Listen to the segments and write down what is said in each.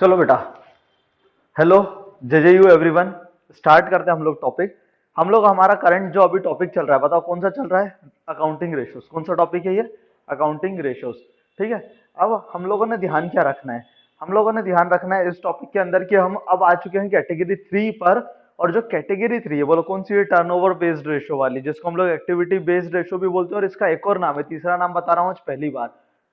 चलो बेटा। Hello. J you everyone. Start करते हैं हम लोग टॉपिक। हम लोग हमारा करंट जो अभी टॉपिक चल रहा है, बताओ कौन सा चल रहा है? Accounting ratios. कौन सा टॉपिक है ये? Accounting ratios. ठीक है। अब हम लोगों ने ध्यान क्या रखना है? हम लोगों ने ध्यान रखना है इस टॉपिक के अंदर कि हम अब आ चुके हैं कैटेगरी 3 पर। और जो कैटेगरी 3 है, बोलो कौन सी है? टर्नओवर बेस्ड रेशियो वाली, जिसको हम लोग एक्टिविटी बेस्ड रेशियो भी बोलते हैं। और इसका एक और नाम है, तीसरा नाम बता रहा हूँ आज पहली बार,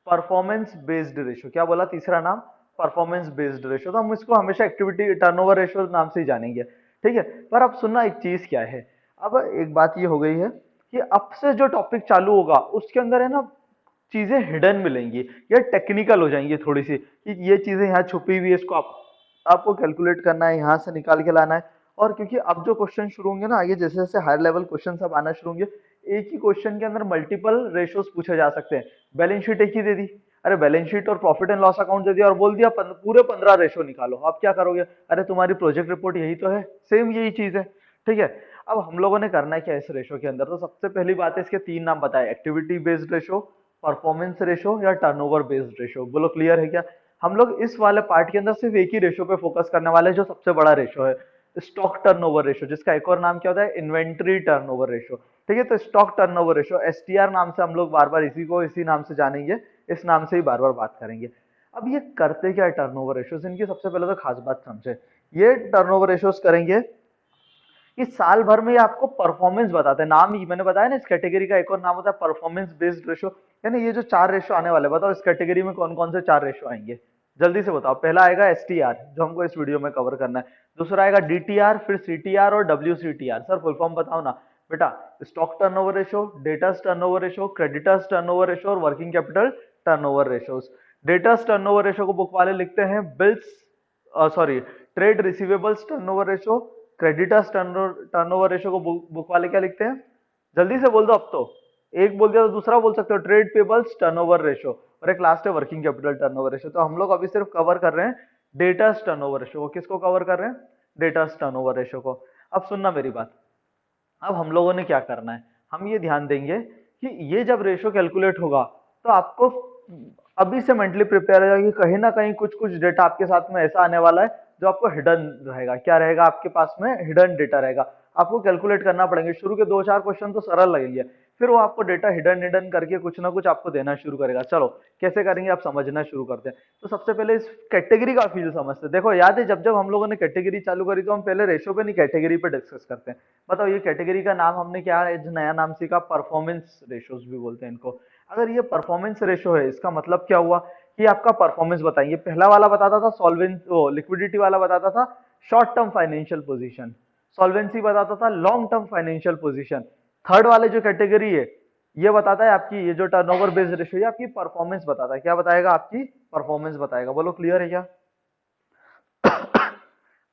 परफॉर्मेंस बेस्ड रेशियो। क्या बोला तीसरा नाम? Performance based ratio. तो हम इसको हमेशा एक्टिविटी टर्नओवर रेशियो नाम से ही जानेंगे। ठीक है। पर अब सुनना, एक चीज क्या है, अब एक बात ये हो गई है कि अब से जो टॉपिक चालू होगा उसके अंदर है ना, चीजें हिडन मिलेंगी या टेक्निकल हो जाएंगी थोड़ी सी, कि ये चीजें यहाँ छुपी हुई है, इसको आपको कैलकुलेट करना है, यहाँ से निकाल के लाना है। और क्योंकि अब जो क्वेश्चन शुरू होंगे ना आगे, जैसे जैसे हायर लेवल क्वेश्चन सब आना शुरू होंगे, एक ही क्वेश्चन के अंदर मल्टीपल रेशियोज पूछे जा सकते हैं। बैलेंस शीट एक ही दे दी, अरे बैलेंस शीट और प्रॉफिट एंड लॉस अकाउंट दे दिया और बोल दिया पूरे 15 रेशो निकालो। आप क्या करोगे? अरे तुम्हारी प्रोजेक्ट रिपोर्ट यही तो है, सेम यही चीज है। ठीक है। अब हम लोगों ने करना है क्या इस रेशो के अंदर? तो सबसे पहली बात है, इसके तीन नाम बताए, activity based ratio, performance ratio या टर्नओवर बेस्ड रेशो। बोलो क्लियर है क्या? हम लोग इस वाले पार्ट के अंदर सिर्फ एक ही रेशो पे फोकस करने वाले हैं, जो सबसे बड़ा रेशो है, स्टॉक टर्नओवर रेशो, जिसका एक और नाम क्या होता है? Inventory turnover ratio. ठीक है। तो स्टॉक टर्नओवर रेशो, एसटीआर नाम से हम लोग बार बार इसी नाम से जानेंगे, इस नाम से ही बार बार बात करेंगे। अब ये करते क्या है टर्नओवर रेशोज? इनकी सबसे पहले तो खास बात समझे। ये टर्नओवर रेशोज करेंगे कि साल भर में ये आपको परफॉर्मेंस बताते हैं। नाम ही मैंने बताया ना, इस कैटेगरी का एक और नाम होता है परफॉर्मेंस बेस्ड रेशो। यानी ये जो चार रेशो आने वाले, बताओ इस कैटेगरी में कौन कौन से चार रेशो आएंगे? जल्दी से बताओ। पहला आएगा एसटीआर, जो हमको इस वीडियो में कवर करना है। दूसरा आएगा डीटीआर, फिर सीटीआर और डब्ल्यूसीटीआर। सर फुल फॉर्म बताओ ना बेटा। Stock turnover ratio, debtors turnover ratio, creditors turnover ratio और working capital turnover ratios. Debtors turnover ratio को बुक वाले लिखते हैं bills, sorry, trade receivables turnover ratio. Creditors turnover ratio को बुक वाले क्या लिखते हैं? जल्दी से बोल दो अब तो। एक बोल दिया तो दूसरा बोल सकते हो, ट्रेड पेबल्स टर्नओवर रेशो। और एक लास्ट है वर्किंग कैपिटल टर्नओवर रेशो। तो हम लोग अभी सिर्फ कवर कर रहे हैं डेटर्स टर्नओवर रेशो को। किसको कवर कर रहे हैं? डेटर्स टर्नओवर रेशो को। अब सुनना मेरी बात। अब हम लोगों ने क्या करना है, हम ये ध्यान देंगे कि ये जब रेशो कैलकुलेट होगा तो आपको अभी से मेंटली प्रिपेयर है कि कहीं ना कहीं कुछ कुछ डेटा आपके साथ में ऐसा आने वाला है जो आपको हिडन रहेगा। क्या रहेगा आपके पास में? हिडन डेटा रहेगा। आपको कैलकुलेट करना पड़ेंगे। शुरू के दो चार क्वेश्चन तो सरल लगेंगे, फिर वो आपको डेटा हिडन हिडन करके कुछ ना कुछ आपको देना शुरू करेगा। चलो कैसे करेंगे आप समझना शुरू करते हैं। तो सबसे पहले इस कैटेगरी का फील समझते हैं। देखो याद है, जब जब हम लोगों ने कैटेगरी चालू करी तो हम पहले रेशो पे नहीं, कैटेगरी पे डिस्कस करते हैं। बताओ ये कैटेगरी का नाम हमने क्या है, नया नाम सीखा? परफॉर्मेंस रेशोज भी बोलते हैं इनको। अगर ये परफॉर्मेंस रेशो है, इसका मतलब क्या हुआ कि आपका परफॉर्मेंस बताएंगे। पहला वाला बताता था सॉल्वेंस, लिक्विडिटी वाला बताता था short term financial position, solvency बताता था long term financial position. Third वाले जो कैटेगरी है, ये बताता है आपकी, ये जो टर्नओवर बेस्ड रेशियो है आपकी परफॉर्मेंस बताता है। क्या बताएगा? आपकी परफॉर्मेंस बताएगा। बोलो क्लियर है क्या?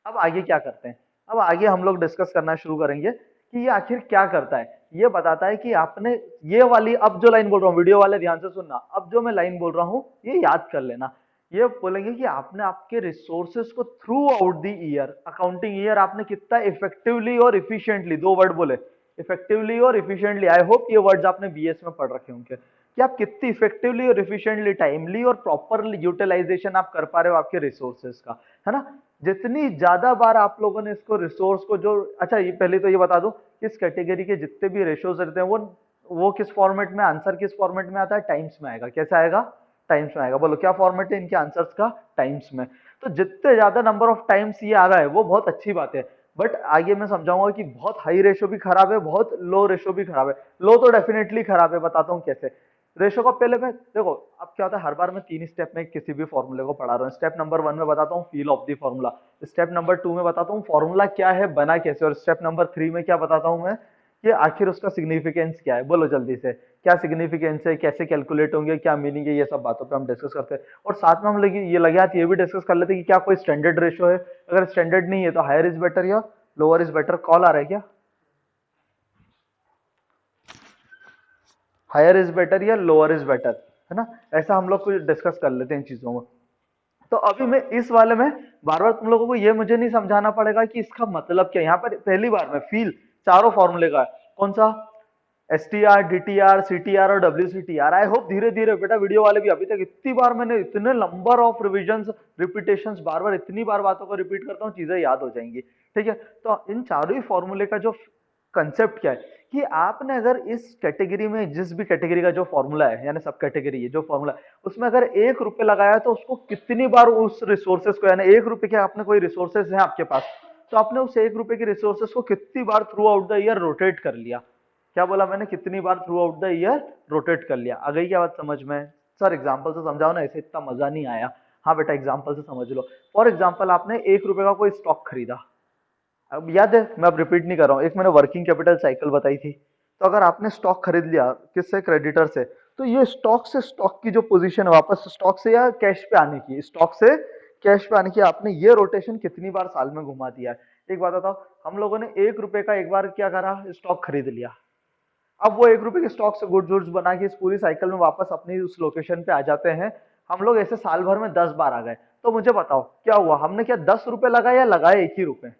अब आगे क्या करते हैं? अब आगे हम लोग डिस्कस करना शुरू करेंगे कि ये आखिर क्या करता है। ये बताता है कि आपने ये वाली, अब जो लाइन बोल रहा हूँ, वीडियो वाले ध्यान से सुनना, अब जो मैं लाइन बोल रहा हूँ ये याद कर लेना। ये बोलेंगे कि आपने आपके रिसोर्सेज को through out the year, accounting year, आपने कितना इफेक्टिवली और इफिशिएंटली, दो वर्ड बोले, इफेक्टिवली और इफिशिएंटली। आई होप ये वर्ड्स आपने बीएस में पढ़ रखे होंगे कि आप कितनी इफेक्टिवली और इफिशिएंटली, टाइमली और प्रॉपरली यूटिलाइजेशन आप कर पा रहे हो आपके रिसोर्सेज का, है ना। जितनी ज्यादा बार आप लोगों ने इसको रिसोर्स को जो, अच्छा ये पहले तो ये बता दो, इस कैटेगरी के जितने भी रेशियोज रहते हैं वो किस फॉर्मेट में, आंसर किस फॉर्मेट में आता है? टाइम्स में आएगा। कैसे आएगा? टाइम्स में आएगा। बोलो क्या फॉर्मेट है इनके आंसर्स का? टाइम्स में। तो जितने ज्यादा नंबर ऑफ टाइम्स ये आ रहा है वो बहुत अच्छी बात है। बट आगे मैं समझाऊंगा कि बहुत हाई रेशो भी खराब है, बहुत लो रेशो भी खराब है। लो तो डेफिनेटली खराब है, बताता हूँ कैसे। रेशो का पहले मैं देखो, अब क्या होता है, हर बार मैं तीन स्टेप में किसी भी फॉर्मूले को पढ़ा रहा हूँ। स्टेप नंबर 1 में बताता हूँ feel of the formula, step number 2 में बताता हूँ फॉर्मूला क्या है, बना कैसे, और स्टेप नंबर 3 में क्या बताता हूँ मैं कि आखिर उसका सिग्निफिकेंस क्या है। बोलो जल्दी से, क्या सिग्निफिकेंस है, कैसे कैलकुलेट होंगे, क्या मीनिंग है, ये सब बातों पे हम डिस्कस करते हैं। और साथ में हम ये लगे हाथ ये भी डिस्कस कर लेते हैं कि क्या कोई स्टैंडर्ड रेशो है। अगर स्टैंडर्ड नहीं है तो हायर इज बेटर या लोअर इज बेटर। कॉल आ रहा है क्या? हायर इज बेटर या लोअर इज बेटर, है ना। ऐसा हम लोग कुछ डिस्कस कर लेते हैं इन चीजों को। तो अभी मैं इस वाले में बार बार तुम लोगों को ये मुझे नहीं समझाना पड़ेगा कि इसका मतलब क्या है। यहाँ पर पहली बार में फील चारों फॉर्मूले का है। कौन सा? STR, DTR, CTR और WCTR। आई होप धीरे धीरे बेटा वीडियो वाले भी, अभी तक इतनी बार मैंने इतने नंबर ऑफ रिविजन्स रिपीटेशंस बार बार इतनी बार बातों को रिपीट करता हूँ, चीजें याद हो जाएंगी। ठीक है, तो इन चारों ही फॉर्मूले का जो कंसेप्ट क्या है कि आपने अगर इस कैटेगरी में जिस भी कैटेगरी का जो फॉर्मूला है यानी सब कैटेगरी है जो फॉर्मूला है उसमें अगर 1 रुपए लगाया तो उसको कितनी बार उस रिसोर्सेस को, यानी 1 रुपए के आपने कोई रिसोर्सेस है आपके पास, तो आपने उस 1 रुपए के रिसोर्सेस को कितनी बार throughout the year rotate कर लिया। क्या बोला मैंने, कितनी बार throughout the year rotate कर लिया। आ गई क्या बात समझ में? सर एग्जाम्पल से समझाओ ना, ऐसे इतना मजा नहीं आया। हाँ बेटा एग्जाम्पल से समझ लो। फॉर एग्जाम्पल आपने 1 रुपए का कोई स्टॉक खरीदा, अब याद है मैं अब रिपीट नहीं कर रहा हूँ, एक मैंने वर्किंग कैपिटल साइकिल बताई थी। तो अगर आपने स्टॉक खरीद लिया किससे, क्रेडिटर से, तो ये स्टॉक से स्टॉक की जो पोजीशन है वापस स्टॉक से या कैश पे आने की, स्टॉक से कैश पे आने की आपने ये रोटेशन कितनी बार साल में घुमा दिया है। एक बात बताओ, हम लोगों ने 1 रुपए का एक बार क्या करा, स्टॉक खरीद लिया। अब वो 1 रुपए के स्टॉक से गुड्स वुड्स बना के इस पूरी साइकिल में वापस अपनी उस लोकेशन पे आ जाते हैं। हम लोग ऐसे साल भर में 10 बार आ गए, तो मुझे बताओ क्या हुआ, हमने क्या 10 रुपए लगाए या लगाए 1 ही रुपए?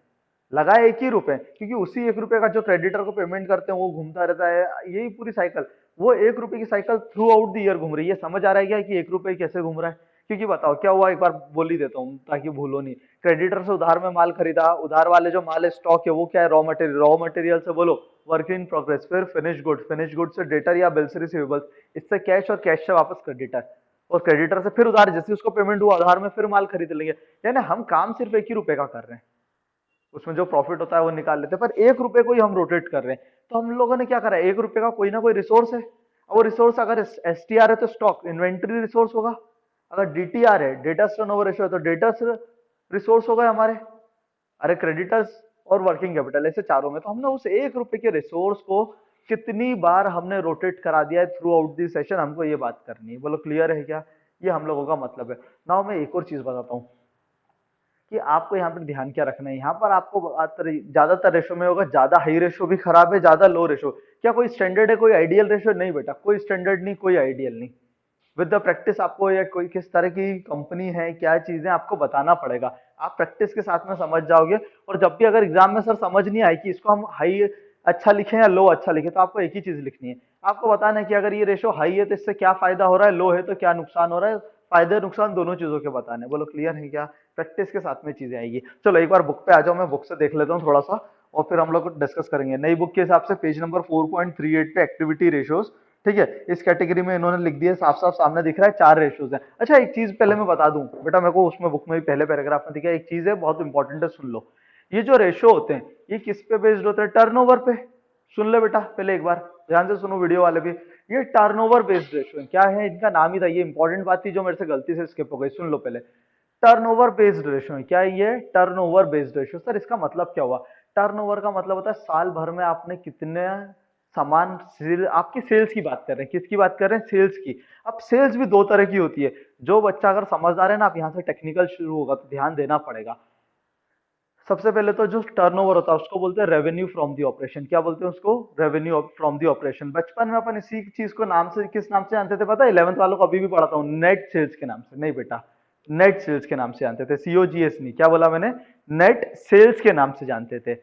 लगाए 1 ही रुपए, क्योंकि उसी 1 रुपए का जो क्रेडिटर को पेमेंट करते हैं वो घूमता रहता है, यही पूरी साइकिल, वो 1 रुपए की cycle through out the year घूम रही है। समझ आ रहा है क्या कि 1 रुपए कैसे घूम रहा है? क्योंकि बताओ क्या हुआ, एक बार बोल ही देता हूँ ताकि भूलो नहीं। क्रेडिटर से उधार में माल खरीदा, उधार वाले जो माल है स्टॉक है वो क्या है, रॉ मटेरियल, रॉ मटेरियल से बोलो वर्क इन प्रोग्रेस, फिर फिनिश गुड्स, फिनिश गुड्स से डेटर या बिल्स रिसीवेबल्स, इससे कैश और कैश से वापस क्रेडिटर, और क्रेडिटर से फिर उधार, जैसे उसको पेमेंट हुआ उधार में फिर माल खरीद लेंगे। यानी हम काम सिर्फ 1 ही रुपए का कर रहे हैं, उसमें जो प्रॉफिट होता है वो निकाल लेते हैं, पर 1 रुपए को ही हम रोटेट कर रहे हैं। तो हम लोगों ने क्या करा, 1 रुपए का कोई ना कोई रिसोर्स है, और वो रिसोर्स अगर STR है तो स्टॉक इन्वेंट्री रिसोर्स होगा, अगर DTR है डेटा टर्नओवर रेशियो है तो डेटा रिसोर्स होगा हमारे, अरे क्रेडिटर्स और वर्किंग कैपिटल, ऐसे चारों में। तो हमने उस 1 रुपए के रिसोर्स को कितनी बार हमने रोटेट करा दिया है थ्रू आउट दी सेशन, हमको ये बात करनी है। बोलो क्लियर है क्या? ये हम लोगों का मतलब है। नाउ मैं एक और चीज बताता हूँ कि आपको यहाँ पर ध्यान क्या रखना है। यहाँ पर आपको ज्यादातर रेशो में होगा, ज्यादा हाई रेशो भी खराब है, ज्यादा लो रेशो, क्या कोई स्टैंडर्ड है, कोई आइडियल रेशो नहीं बेटा, कोई स्टैंडर्ड नहीं, कोई आइडियल नहीं। विद द प्रैक्टिस आपको या कोई किस तरह की कंपनी है, क्या चीजें आपको बताना पड़ेगा, आप प्रैक्टिस के साथ में समझ जाओगे। और जब भी अगर एग्जाम में सर समझ नहीं आए कि इसको हम हाई अच्छा लिखें या लो अच्छा लिखें, तो आपको एक ही चीज लिखनी है, आपको बताना है कि अगर ये रेशो हाई है तो इससे क्या फायदा हो रहा है, लो है तो क्या नुकसान हो रहा है, फायदे नुकसान दोनों चीजों के बताने। बोलो क्लियर है क्या? प्रैक्टिस के साथ में चीजें आएगी। चलो एक बार बुक पे आ जाओ, मैं बुक से देख लेता हूँ थोड़ा सा, और फिर हम लोग डिस्कस करेंगे। नई बुक के हिसाब से पेज नंबर 4.38 पे एक्टिविटी रेशियोज, ठीक है, इस कैटेगरी में इन्होंने लिख दिया, साफ साफ सामने दिख रहा है 4 रेशियोज है। अच्छा एक चीज पहले मैं बता दूं बेटा, मेरे को उसमें बुक में भी पहले पैराग्राफ में दिखा, एक चीज है बहुत इंपॉर्टेंट है, सुन लो। ये जो रेशियो होते हैं ये किस पे बेस्ड होते हैं, टर्नओवर पे। सुन ले बेटा पहले एक बार ध्यान से सुनो, वीडियो वाले भी, ये टर्नओवर बेस्ड रेशियो है। क्या है इनका नाम ही था, ये इंपॉर्टेंट बात थी जो मेरे से गलती से स्किप हो गई, सुन लो पहले। टर्नओवर बेस्ड रेशियो है, क्या है ये, टर्नओवर बेस्ड रेशियो। सर इसका मतलब क्या हुआ? टर्नओवर का मतलब होता है साल भर में आपने कितने सामान सेल, आपकी सेल्स की बात कर रहे हैं, किसकी बात कर रहे हैं, सेल्स की। अब सेल्स भी दो तरह की होती है, जो बच्चा अगर समझदार है ना, आप यहाँ से टेक्निकल शुरू होगा तो ध्यान देना पड़ेगा। सबसे पहले तो जो टर्नओवर होता है उसको बोलते हैं रेवेन्यू फ्रॉम द ऑपरेशन। क्या बोलते हैं उसको? Revenue from the operation. बचपन में अपन इसी चीज को नाम से, किस नाम से जानते थे पता है? 11th वालों को अभी भी पढ़ाता हूँ, नेट सेल्स के नाम से। नहीं बेटा, नेट सेल्स के नाम से जानते थे, COGS नहीं। क्या बोला मैंने? नेट सेल्स के नाम से जानते थे।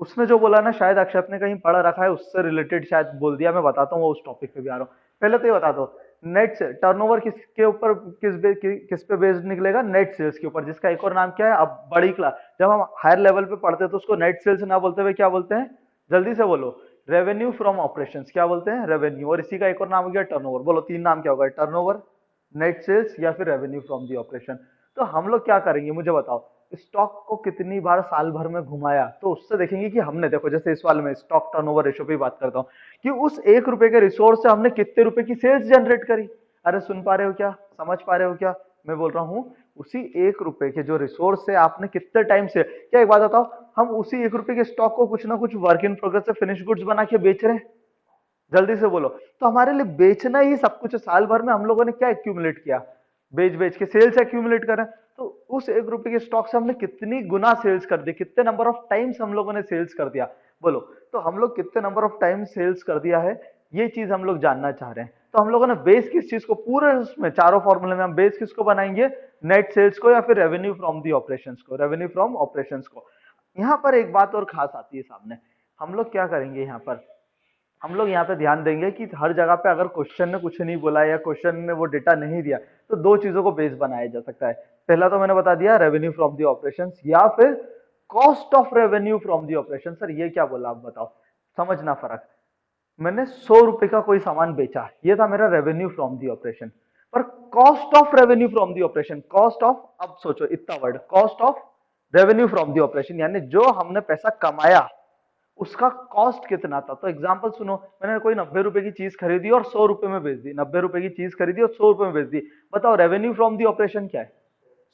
उसने जो बोला ना, शायद अक्षत ने कहीं पढ़ा रखा है, उससे रिलेटेड शायद बोल दिया, मैं बताता हूँ, वो उस टॉपिक पे भी आ रहा हूँ। पहले तो ये बता दो, नेट टर्नओवर किसके ऊपर, किस पे बेस्ड निकलेगा? नेट सेल्स के ऊपर, जिसका एक और नाम क्या है? अब बड़ी क्लास जब हम हायर लेवल पे पढ़ते हैं तो उसको नेट सेल्स ना बोलते हुए क्या बोलते हैं, जल्दी से बोलो, रेवेन्यू फ्रॉम ऑपरेशंस। क्या बोलते हैं? रेवेन्यू। और इसी का एक और नाम हो गया टर्नओवर। बोलो तीन नाम क्या होगा, टर्नओवर, नेट सेल्स या फिर रेवेन्यू फ्रॉम दी ऑपरेशन। तो हम लोग क्या करेंगे मुझे बताओ, स्टॉक को कितनी बार साल भर में घुमाया, तो उससे देखेंगे कि हमने, देखो जैसे इस वाले में स्टॉक टर्नओवर रेशियो पे बात करता हूँ, कि उस 1 रुपए के रिसोर्स से हमने कितने रुपए की सेल्स जनरेट करी। अरे सुन पा रहे हो क्या, समझ पा रहे हो क्या? मैं बोल रहा हूँ उसी 1 रुपए के जो रिसोर्स से आपने कितने टाइम से, क्या एक बात बताओ, हम उसी 1 रुपए के स्टॉक को कुछ ना कुछ वर्क इन प्रोग्रेस से फिनिश गुड्स बना के बेच रहे हैं, जल्दी से बोलो। तो हमारे लिए बेचना ही सब कुछ है। साल भर में हम लोगों ने क्या एक्यूमुलेट किया, बेच बेच के सेल्स एक्यूमुलेट करें। तो उस 1 रुपए के स्टॉक से हमने कितनी गुना सेल्स कर दी, कितने नंबर ऑफ टाइम्स हम लोगों ने सेल्स कर दिया, बोलो। तो हम लोग कितने नंबर ऑफ टाइम सेल्स कर दिया है, ये चीज हम लोग जानना चाह रहे हैं। तो हम लोगों ने बेस किस चीज को, पूरे उसमें चारों फॉर्मूले में हम बेस किसको बनाएंगे, नेट सेल्स को या फिर रेवेन्यू फ्रॉम दी ऑपरेशंस को, रेवेन्यू फ्रॉम ऑपरेशंस को। यहाँ पर एक बात और खास आती है सामने, हम लोग क्या करेंगे यहाँ पर, हम लोग यहाँ पे ध्यान देंगे कि हर जगह पे अगर क्वेश्चन ने कुछ नहीं बोला या क्वेश्चन ने वो डेटा नहीं दिया तो दो चीजों को बेस बनाया जा सकता है। पहला तो मैंने बता दिया रेवेन्यू फ्रॉम द ऑपरेशन या फिर cost of revenue from the operation. Sir ये क्या बोला आप बताओ, समझना फर्क। मैंने 100 रुपए का कोई सामान बेचा, ये था मेरा रेवेन्यू फ्रॉम दी ऑपरेशन। पर cost of revenue from the operation, cost of, अब सोचो इतना word, cost of revenue from the operation यानी जो हमने पैसा कमाया उसका कॉस्ट कितना था। तो एग्जांपल सुनो, मैंने कोई 90 रुपए की चीज खरीदी और 100 रुपए में बेच दी, 90 रुपए की चीज खरीदी और 100 रुपए में बेच दी। बताओ रेवेन्यू फ्रॉम दी ऑपरेशन क्या है?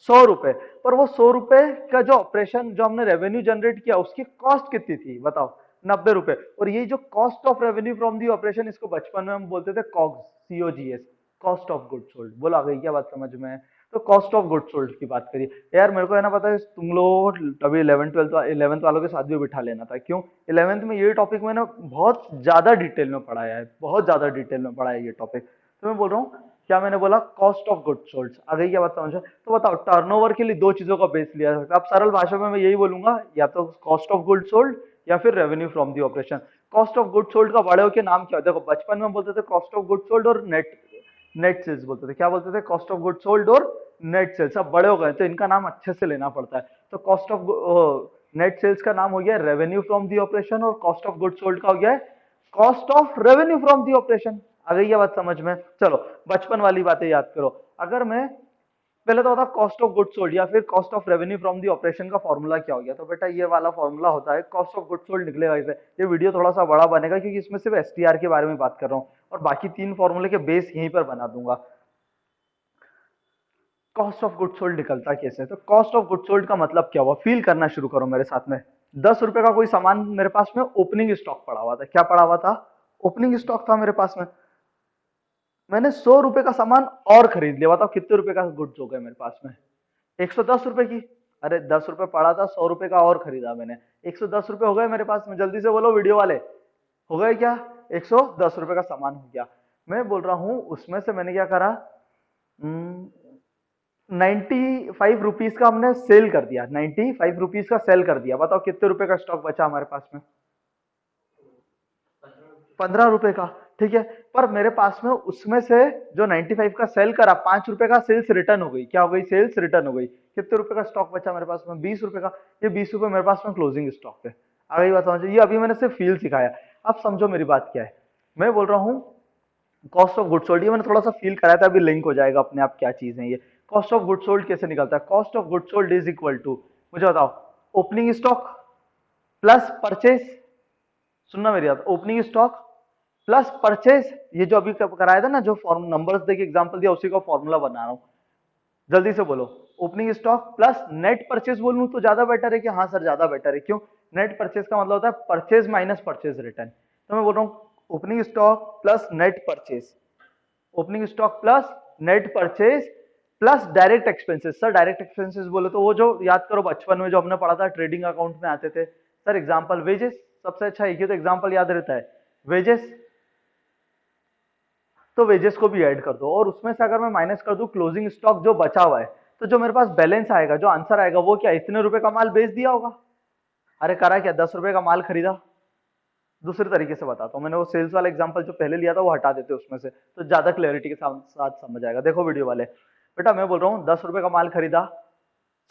100 रुपए। पर वो 100 रुपए का जो ऑपरेशन, जो हमने रेवेन्यू जनरेट किया, उसकी कॉस्ट कितनी थी बताओ? 90 रुपए। और ये जो cost of revenue from the operation, इसको बचपन में हम बोलते थे COGS, COGS, cost of good sold. बोला आ गई क्या बात समझ में? तो कॉस्ट ऑफ गुड सोल्ड की बात करिए। यार मेरे को है ना पता है, तुम लोग अभी 11th वालों के साथ भी बिठा लेना था। क्यों? 11th में ये टॉपिक मैंने बहुत ज्यादा डिटेल में पढ़ाया है, बहुत ज्यादा डिटेल में पढ़ा है ये टॉपिक। तो मैं बोल रहा हूँ, क्या मैंने बोला? Cost of good sold. आ गई क्या बात समझ में? तो बताओ, टर्नओवर के लिए दो चीजों का बेस लिया जा सकता है। अब सरल भाषा में मैं यही बोलूंगा, या तो कॉस्ट ऑफ गुड सोल्ड या फिर revenue from the operation. Cost of good sold का बड़े होकर नाम क्या होता है? देखो बचपन में बोलते थे कॉस्ट ऑफ गुड सोल्ड और नेट नेट सेल्स बोलते थे। क्या बोलते थे? कॉस्ट ऑफ गुड सोल्ड और नेट सेल्स। अब बड़े हो गए तो इनका नाम अच्छे से लेना पड़ता है। तो कॉस्ट ऑफ नेट सेल्स का नाम हो गया रेवेन्यू फ्रॉम दी ऑपरेशन और कॉस्ट ऑफ गुड सोल्ड का हो गया है cost of revenue from the operation. आ गई है बात समझ में? चलो बचपन वाली बातें याद करो। अगर मैं पहले तो बता, कॉस्ट ऑफ गुड सोल्ड या फिर cost of revenue from the operation का फॉर्मूला क्या हो गया? तो बेटा ये वाला फॉर्मूला होता है, कॉस्ट ऑफ गुड सोल्ड निकलेगा इसे। ये वीडियो थोड़ा सा बड़ा बनेगा क्योंकि इसमें सिर्फ STR के बारे में बात कर रहा हूँ और बाकी 3 फॉर्मूले के बेस यहीं पर बना दूंगा। कॉस्ट ऑफ गुड सोल्ड निकलता कैसे? तो कॉस्ट ऑफ गुड सोल्ड का मतलब क्या हुआ, फील करना शुरू करो मेरे साथ में। 10 रुपए का कोई सामान मेरे पास में ओपनिंग स्टॉक पड़ा हुआ था। क्या पड़ा हुआ था? ओपनिंग स्टॉक था मेरे पास में। मैंने 100 रुपए का सामान और खरीद लिया। बताओ कितने रुपए का गुड्स हो गए मेरे पास में? 110 रुपए की। अरे 10 रुपए पड़ा था, 100 रुपए का और खरीदा मैंने, 110 रुपए हो गए मेरे पास में। जल्दी से बोलो वीडियो वाले, हो गए क्या? 110 रुपए का सामान हो गया। मैं बोल रहा हूं उसमें से मैंने क्या करा, 95 रुपीज का हमने सेल कर दिया, 95 रुपीज का सेल कर दिया। बताओ कितने रुपए का स्टॉक बचा हमारे पास में? 15 रुपए का। ठीक है, पर मेरे पास में उसमें से जो 95 का सेल करा, 5 रुपए का सेल्स रिटर्न हो गई। क्या हो गई? सेल्स रिटर्न हो गई। कितने रुपए का स्टॉक बचा मेरे पास में? 20 रुपए का। ये 20 रुपए मेरे पास में क्लोजिंग स्टॉक है। आ गई बात समझो? ये अभी मैंने सिर्फ फील सिखाया। अब समझो मेरी बात क्या है। मैं बोल रहा हूँ कॉस्ट ऑफ गुड सोल्ड, ये मैंने थोड़ा सा फील कराया था, अभी लिंक हो जाएगा अपने आप क्या चीज है ये। कॉस्ट ऑफ गुड सोल्ड कैसे निकलता है? Cost of good sold is equal to, मुझे बताओ, ओपनिंग स्टॉक प्लस परचेज। सुनना मेरी बात, ओपनिंग स्टॉक प्लस परचेज। ये जो अभी कराया था ना, जो फॉर्म नंबर्स देके एग्जांपल दिया, उसी का फॉर्मूला बना रहा हूं। जल्दी से बोलो, opening stock plus net purchase. बोलूं तो ज्यादा बेटर है कि? हाँ सर ज्यादा बेटर है। क्यों? नेट परचेज का मतलब होता है परचेज माइनस परचेज रिटर्न। तो मैं बोल रहा हूं opening stock plus net purchase, opening stock plus net purchase plus direct expenses. Sir direct expenses बोले तो वो जो याद करो बचपन में जो हमने पढ़ा था, ट्रेडिंग अकाउंट में आते थे। सर एग्जांपल वेजेस, सबसे अच्छा एक ही तो एग्जांपल याद रहता है, वेजेस। तो वेजेस को भी ऐड कर दो और उसमें से अगर मैं माइनस कर दूं क्लोजिंग स्टॉक जो बचा हुआ है, तो जो मेरे पास बैलेंस आएगा, जो आंसर आएगा वो क्या? इतने रुपए का माल बेच दिया होगा। अरे करा क्या? 10 रुपए का माल खरीदा। दूसरे तरीके से बताता हूँ, मैंने वो सेल्स वाला एग्जांपल जो पहले लिया था वो हटा देते उसमें से, तो ज्यादा क्लैरिटी के साथ समझ आएगा। देखो वीडियो वाले, बेटा मैं बोल रहा हूँ 10 रुपए का माल खरीदा,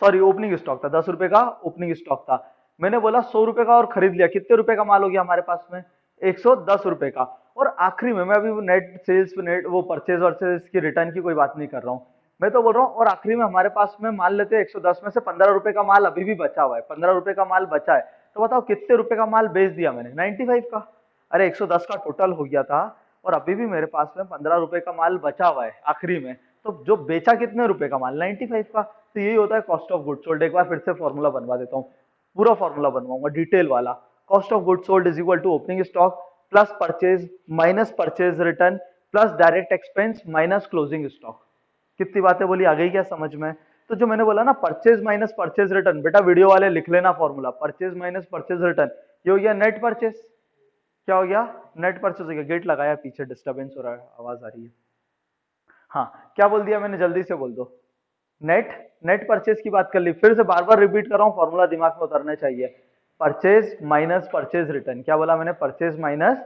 सॉरी ओपनिंग स्टॉक था, 10 रुपए का ओपनिंग स्टॉक था। मैंने बोला 100 रुपए का और खरीद लिया। कितने रुपए का माल हो गया हमारे पास में? 110 रुपए का। और आखिरी में, मैं अभी नेट सेल्स नेट वो परचेज वर्चेज की रिटर्न की कोई बात नहीं कर रहा हूँ, मैं तो बोल रहा हूँ और आखिरी में हमारे पास में मान लेते हैं 110 में से 15 रुपए का माल अभी भी बचा हुआ है, 15 रुपए का माल बचा है। तो बताओ कितने रुपए का माल बेच दिया मैंने? 95 का। अरे 110 का टोटल हो गया था और अभी भी मेरे पास में 15 रुपए का माल बचा हुआ है आखिरी में। तो जो बेचा कितने रुपए का माल? 95 का। तो यही होता है कॉस्ट ऑफ गुड सोल्ड। एक बार फिर से फॉर्मूला बनवा देता हूँ, पूरा फॉर्मूला बनवाऊंगा डिटेल वाला। Cost of good sold is equal to opening stock plus purchase minus purchase return plus direct expense minus closing stock. कितनी बातें बोली, आ गई क्या समझ में? तो जो मैंने बोला ना परचेज माइनस परचेज रिटर्न, बेटा वीडियो वाले लिख लेना formula, purchase minus purchase return, ये हो गया नेट परचेज। क्या हो गया? नेट परचेज हो गया। गेट लगाया, पीछे डिस्टर्बेंस हो रहा है, आवाज आ रही है। हाँ क्या बोल दिया मैंने? जल्दी से बोल दो। नेट नेट परचेज की बात कर ली, फिर से बार बार रिपीट कर रहा हूं, फॉर्मूला दिमाग में उतरना चाहिए। Purchase minus purchase return. क्या बोला मैंने? Purchase minus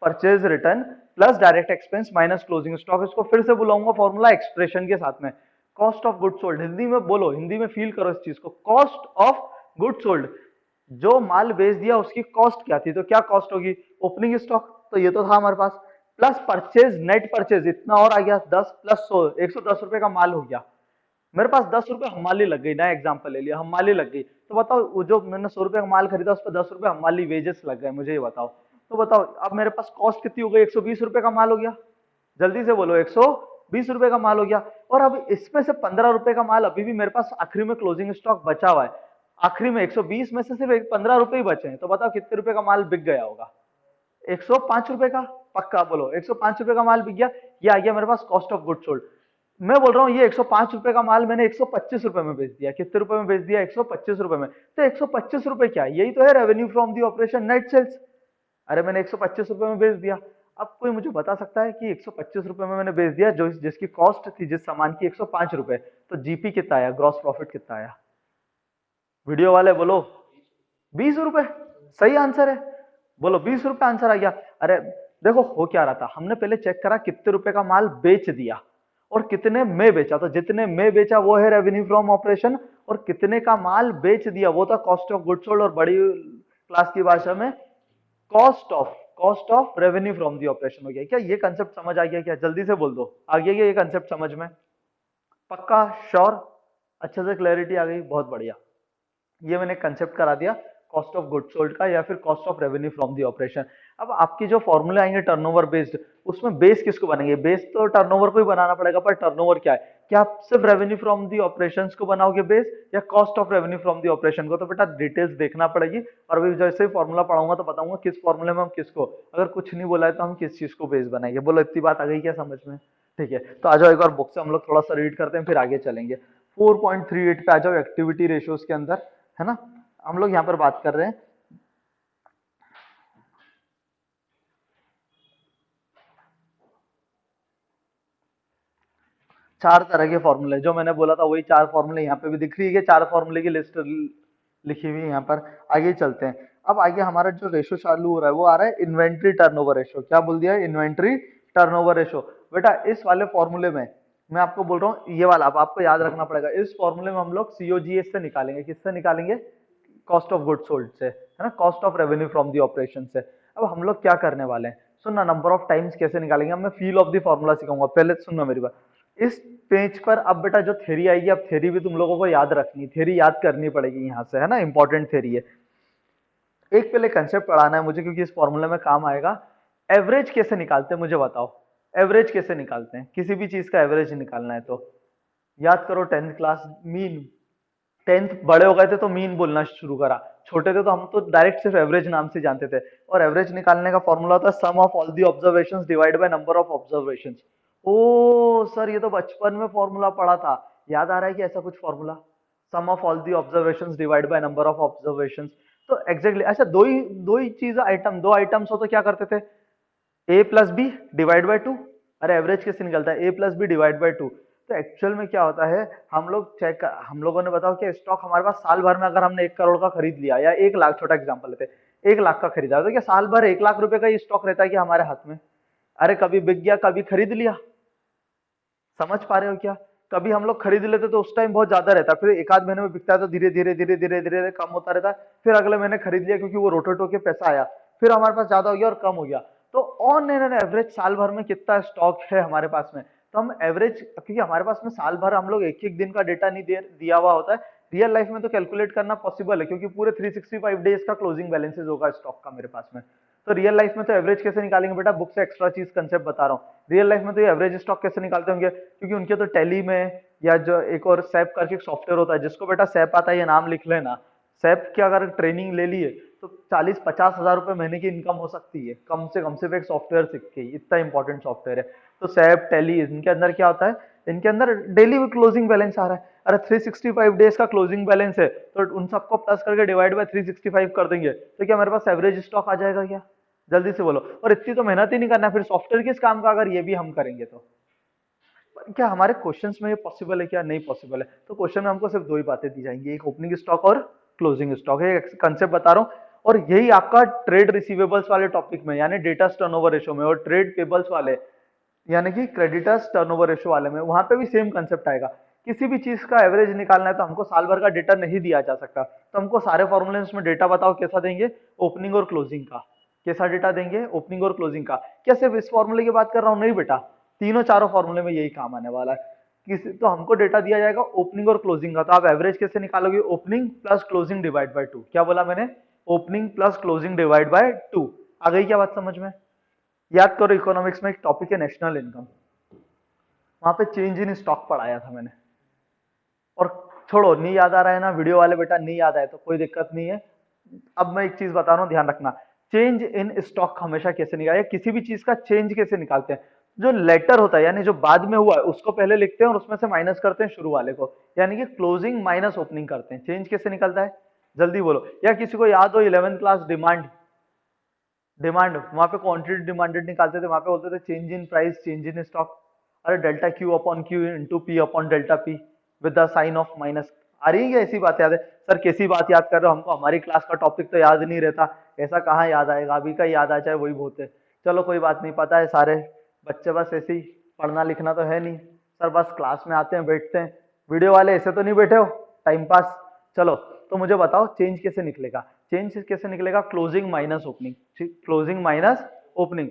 purchase return plus direct expense minus closing stock. इसको फिर से बुलाऊंगा फॉर्मूला एक्सप्रेशन के साथ में, cost of good sold. Hindi में बोलो, हिंदी में फील करो इस चीज को, कॉस्ट ऑफ गुड सोल्ड। जो माल बेच दिया उसकी कॉस्ट क्या थी, तो क्या कॉस्ट होगी, ओपनिंग स्टॉक, तो ये तो था हमारे पास, प्लस परचेज, नेट परचेज इतना और आ गया 10 प्लस 100, 110 रुपए का माल हो गया। मेरे पास 10 रुपए हमाली लग गई, नया एग्जांपल ले लिया, हमाली लग गई, तो बताओ वो जो मैंने 100 रुपए का माल खरीदा उस पर 10 रुपए हमाली वेजेस लग गए, मुझे ये बताओ। तो बताओ अब मेरे पास कॉस्ट कितनी हो गई, 120 रुपए का माल हो गया, जल्दी से बोलो, 120 रुपए का माल हो गया। और अब इसमें से 15 रुपए का माल अभी भी मेरे पास आखिरी में क्लोजिंग स्टॉक बचा हुआ है, आखिरी में 120 में से सिर्फ 15 रुपए ही बचे हैं, तो बताओ कितने रुपए का माल बिक गया होगा, 105 रुपए का, पक्का बोलो 105 रुपए का माल बिक गया। ये आ गया मेरे पास कॉस्ट ऑफ गुड सोल्ड। मैं बोल रहा हूँ ये 105 रुपए का माल मैंने 125 रुपए में बेच दिया, कितने रुपए में बेच दिया, 125 रुपए में, तो 125 रुपए क्या है, यही तो है revenue from the operation net sales. अरे मैंने 125 रुपए में बेच दिया। अब कोई मुझे बता सकता है कि 125 रुपए में मैंने बेच दिया, जो जिसकी कॉस्ट थी जिस सामान की 105 रुपए, तो जीपी कितना आया, ग्रॉस प्रॉफिट कितना आया, वीडियो वाले बोलो, 20 रुपए, सही आंसर है, बोलो 20 रुपए आंसर आ गया। अरे देखो हो क्या रहा था, हमने पहले चेक करा कितने रुपए का माल बेच दिया और कितने में बेचा, तो जितने में बेचा वो है रेवेन्यू फ्रॉम ऑपरेशन, और कितने का माल बेच दिया वो था कॉस्ट ऑफ गुड सोल्ड, और बड़ी क्लास की भाषा में cost of revenue from the operation हो गया। क्या ये कंसेप्ट समझ आ गया, क्या जल्दी से बोल दो, आ गया क्या ये कंसेप्ट समझ में, पक्का श्योर, अच्छे से क्लैरिटी आ गई, बहुत बढ़िया। ये मैंने कंसेप्ट करा दिया कॉस्ट ऑफ गुड सोल्ड का, या फिर cost of revenue from the operation. अब आपकी जो फॉर्मूले आएंगे टर्नओवर बेस्ड, उसमें बेस किसको बनेंगे, बेस तो टर्नओवर को ही बनाना पड़ेगा, पर टर्नओवर क्या है, क्या आप सिर्फ रेवेन्यू फ्रॉम दी ऑपरेशंस को बनाओगे बेस, या cost of revenue from the operation को, तो बेटा डिटेल्स देखना पड़ेगी। और अभी जैसे ही फॉर्मूला पढ़ाऊंगा तो बताऊंगा किस फॉर्मूले में हम किसको, अगर कुछ नहीं बोला है तो हम किस चीज को बेस बनाएंगे। बोलो इतनी बात आ गई क्या समझ में, ठीक है। तो आ जाओ एक बार बुक से हम लोग थोड़ा सा रीड करते हैं फिर आगे चलेंगे। 4.38 पे आ जाओ, एक्टिविटी रेशियोज के अंदर, है ना, हम लोग यहाँ पर बात कर रहे हैं, चार तरह के फॉर्मूले, जो मैंने बोला था वही चार फॉर्मूले यहाँ पे भी दिख रही है, चार फॉर्मूले की लिस्ट लिखी हुई है यहाँ पर। आगे चलते हैं, अब आगे हमारा जो रेशो चालू हो रहा है वो आ रहा है इन्वेंट्री टर्नओवर रेशो। क्या बोल दिया है, इन्वेंट्री टर्नओवर रेशो। बेटा इस वाले फॉर्मूले में मैं आपको बोल रहा हूँ, ये वाला अब आपको याद रखना पड़ेगा, इस फॉर्मूले में हम लोग सीओजीएस से निकालेंगे, किससे निकालेंगे, कॉस्ट ऑफ गुड सोल्ड से, है ना, cost of revenue from the operation से। अब हम लोग क्या करने वाले हैं, सुनना, नंबर ऑफ टाइम्स कैसे निकालेंगे, अब मैं फील ऑफ द फॉर्मूला सिखाऊंगा, पहले सुनना मेरी बात। इस पेज पर अब बेटा जो थ्योरी आएगी, अब थ्योरी भी तुम लोगों को याद रखनी, थ्योरी याद करनी पड़ेगी यहाँ से, है ना, इंपॉर्टेंट थ्योरी है। एक पहले कंसेप्ट पढ़ाना है मुझे क्योंकि इस फॉर्मूले में काम आएगा। एवरेज कैसे निकालते हैं मुझे बताओ, एवरेज कैसे निकालते हैं, किसी भी चीज का एवरेज निकालना है तो याद करो, 10th क्लास मीन, 10th बड़े हो गए थे तो मीन बोलना शुरू करा, छोटे थे तो हम तो डायरेक्ट सिर्फ एवरेज नाम से जानते थे। और एवरेज निकालने का फॉर्मूला होता है sum of all the observations divide by number of observations. ओ सर ये तो बचपन में फॉर्मूला पढ़ा था, याद आ रहा है कि ऐसा कुछ formula, sum of all the observations divide by number of observations. तो एग्जैक्टली अच्छा, दो ही चीज आइटम, दो आइटम्स हो तो क्या करते थे, A plus B divide by two. अरे एवरेज कैसे निकलता है, A plus B divide by two. तो एक्चुअल में क्या होता है, हम लोग चेक, हम लोगों ने बताओ कि स्टॉक हमारे पास साल भर में अगर हमने 1 करोड़ का खरीद लिया, या 1 लाख, छोटा एग्जांपल लेते हैं, 1 लाख का खरीदा, तो क्या साल भर 1 लाख रुपए का ही स्टॉक रहता है कि हमारे हाथ में, अरे कभी बिक गया कभी खरीद लिया, समझ पा रहे हो क्या, कभी हम लोग खरीद लेते तो उस टाइम बहुत ज्यादा रहता है, फिर एक आध महीने में बिकता है तो धीरे धीरे धीरे धीरे धीरे धीरे कम होता रहता है, फिर अगले महीने खरीद लिया क्योंकि वो रोटेट होके पैसा आया, फिर हमारे पास ज्यादा हो गया और कम हो गया। तो ऑन एन एवरेज साल भर में कितना स्टॉक है हमारे पास में, तो हम एवरेज, क्योंकि हमारे पास में साल भर हम लोग एक एक दिन का डेटा नहीं दिया हुआ होता है, रियल लाइफ में तो कैलकुलेट करना पॉसिबल है क्योंकि पूरे 365 डेज का क्लोजिंग बैलेंसेस होगा स्टॉक का मेरे पास में। तो रियल लाइफ में तो एवरेज कैसे निकालेंगे बेटा, बुक से एक्स्ट्रा चीज कंसेप्ट बता रहा हूँ, रियल लाइफ में तो ये एवरेज स्टॉक कैसे निकालते होंगे, क्योंकि उनके तो टैली में, या जो एक और सैप करके एक सॉफ्टवेयर होता है, जिसको बेटा सैप आता है ये नाम लिख लेना, सैप की अगर ट्रेनिंग ले लिए तो 40-50 हजार रुपए महीने की इनकम हो सकती है कम से कम, सिर्फ एक सॉफ्टवेयर सीख के, इतना इंपॉर्टेंट सॉफ्टवेयर है। तो सैप टैली, इनके अंदर क्या होता है, इनके अंदर डेली क्लोजिंग बैलेंस आ रहा है, अरे 365 डेज का क्लोजिंग बैलेंस है, तो उन सबको प्लस करके डिवाइड बाय 365 कर देंगे, तो क्या मेरे पास एवरेज स्टॉक आ जाएगा क्या, जल्दी से बोलो। और इतनी तो मेहनत ही नहीं करना फिर सॉफ्टवेयर किस काम का, अगर ये भी हम करेंगे तो क्या हमारे क्वेश्चंस में ये पॉसिबल है, क्या नहीं पॉसिबल है। तो क्वेश्चन में हमको सिर्फ दो ही बातें दी जाएंगी, एक ओपनिंग स्टॉक और क्लोजिंग स्टॉक है, कंसेप्ट बता रहा हूँ। और यही आपका ट्रेड रिसीवेबल्स वाले टॉपिक में यानी डेटर्स टर्नओवर रेशो में और ट्रेड पेबल्स वाले यानी कि क्रेडिटर्स टर्नओवर रेशो वाले में वहां पे भी सेम कंसेप्ट आएगा। किसी भी चीज का एवरेज निकालना है तो हमको साल भर का डेटा नहीं दिया जा सकता, तो हमको सारे फॉर्मूले उसमें डेटा बताओ कैसा देंगे, ओपनिंग और क्लोजिंग का। कैसा डेटा देंगे, ओपनिंग और क्लोजिंग का। क्या सिर्फ इस फॉर्मूले की बात कर रहा हूँ, नहीं बेटा, तीनों चारों फॉर्मूले में यही काम आने वाला है। किसी तो हमको डेटा दिया जाएगा ओपनिंग और क्लोजिंग का, तो आप एवरेज कैसे निकालोगे, opening plus closing divide by 2। क्या बोला मैंने, opening plus closing divide by 2। आ गई क्या बात समझ में। याद करो इकोनॉमिक्स में एक टॉपिक है नेशनल इनकम, वहां पे चेंज इन स्टॉक पढ़ाया था मैंने। और छोड़ो, नहीं याद आ रहा है ना वीडियो वाले बेटा, नहीं याद आए तो कोई दिक्कत नहीं है। अब मैं एक चीज बता रहा हूं, ध्यान रखना। चेंज इन स्टॉक हमेशा कैसे निकाले, किसी भी चीज का चेंज कैसे निकालते हैं, जो लेटर होता है यानी जो बाद में हुआ है उसको पहले लिखते हैं और उसमें से माइनस करते हैं शुरू वाले को, यानी कि क्लोजिंग माइनस ओपनिंग करते हैं। चेंज कैसे निकलता है, जल्दी बोलो। या किसी को याद हो 11th क्लास डिमांड, डिमांड वहां पे क्वांटिटी डिमांडेड निकालते थे, वहां पे बोलते थे change in price change in stock. अरे delta Q upon Q into P upon delta P with the sign of minus. आ रही है क्या ऐसी बात याद है, सर कैसी बात याद कर रहे हो, हमको हमारी क्लास का टॉपिक तो याद नहीं रहता। ऐसा कहाँ याद आएगा, अभी का याद आ जाए वही बहुत है। चलो कोई बात नहीं, पता है सारे बच्चे बस ऐसे ही, पढ़ना लिखना तो है नहीं सर, बस क्लास में आते हैं बैठते हैं। वीडियो वाले ऐसे तो नहीं बैठे हो टाइम पास। चलो तो मुझे बताओ चेंज कैसे निकलेगा, चेंज कैसे निकलेगा, closing minus opening, closing minus opening.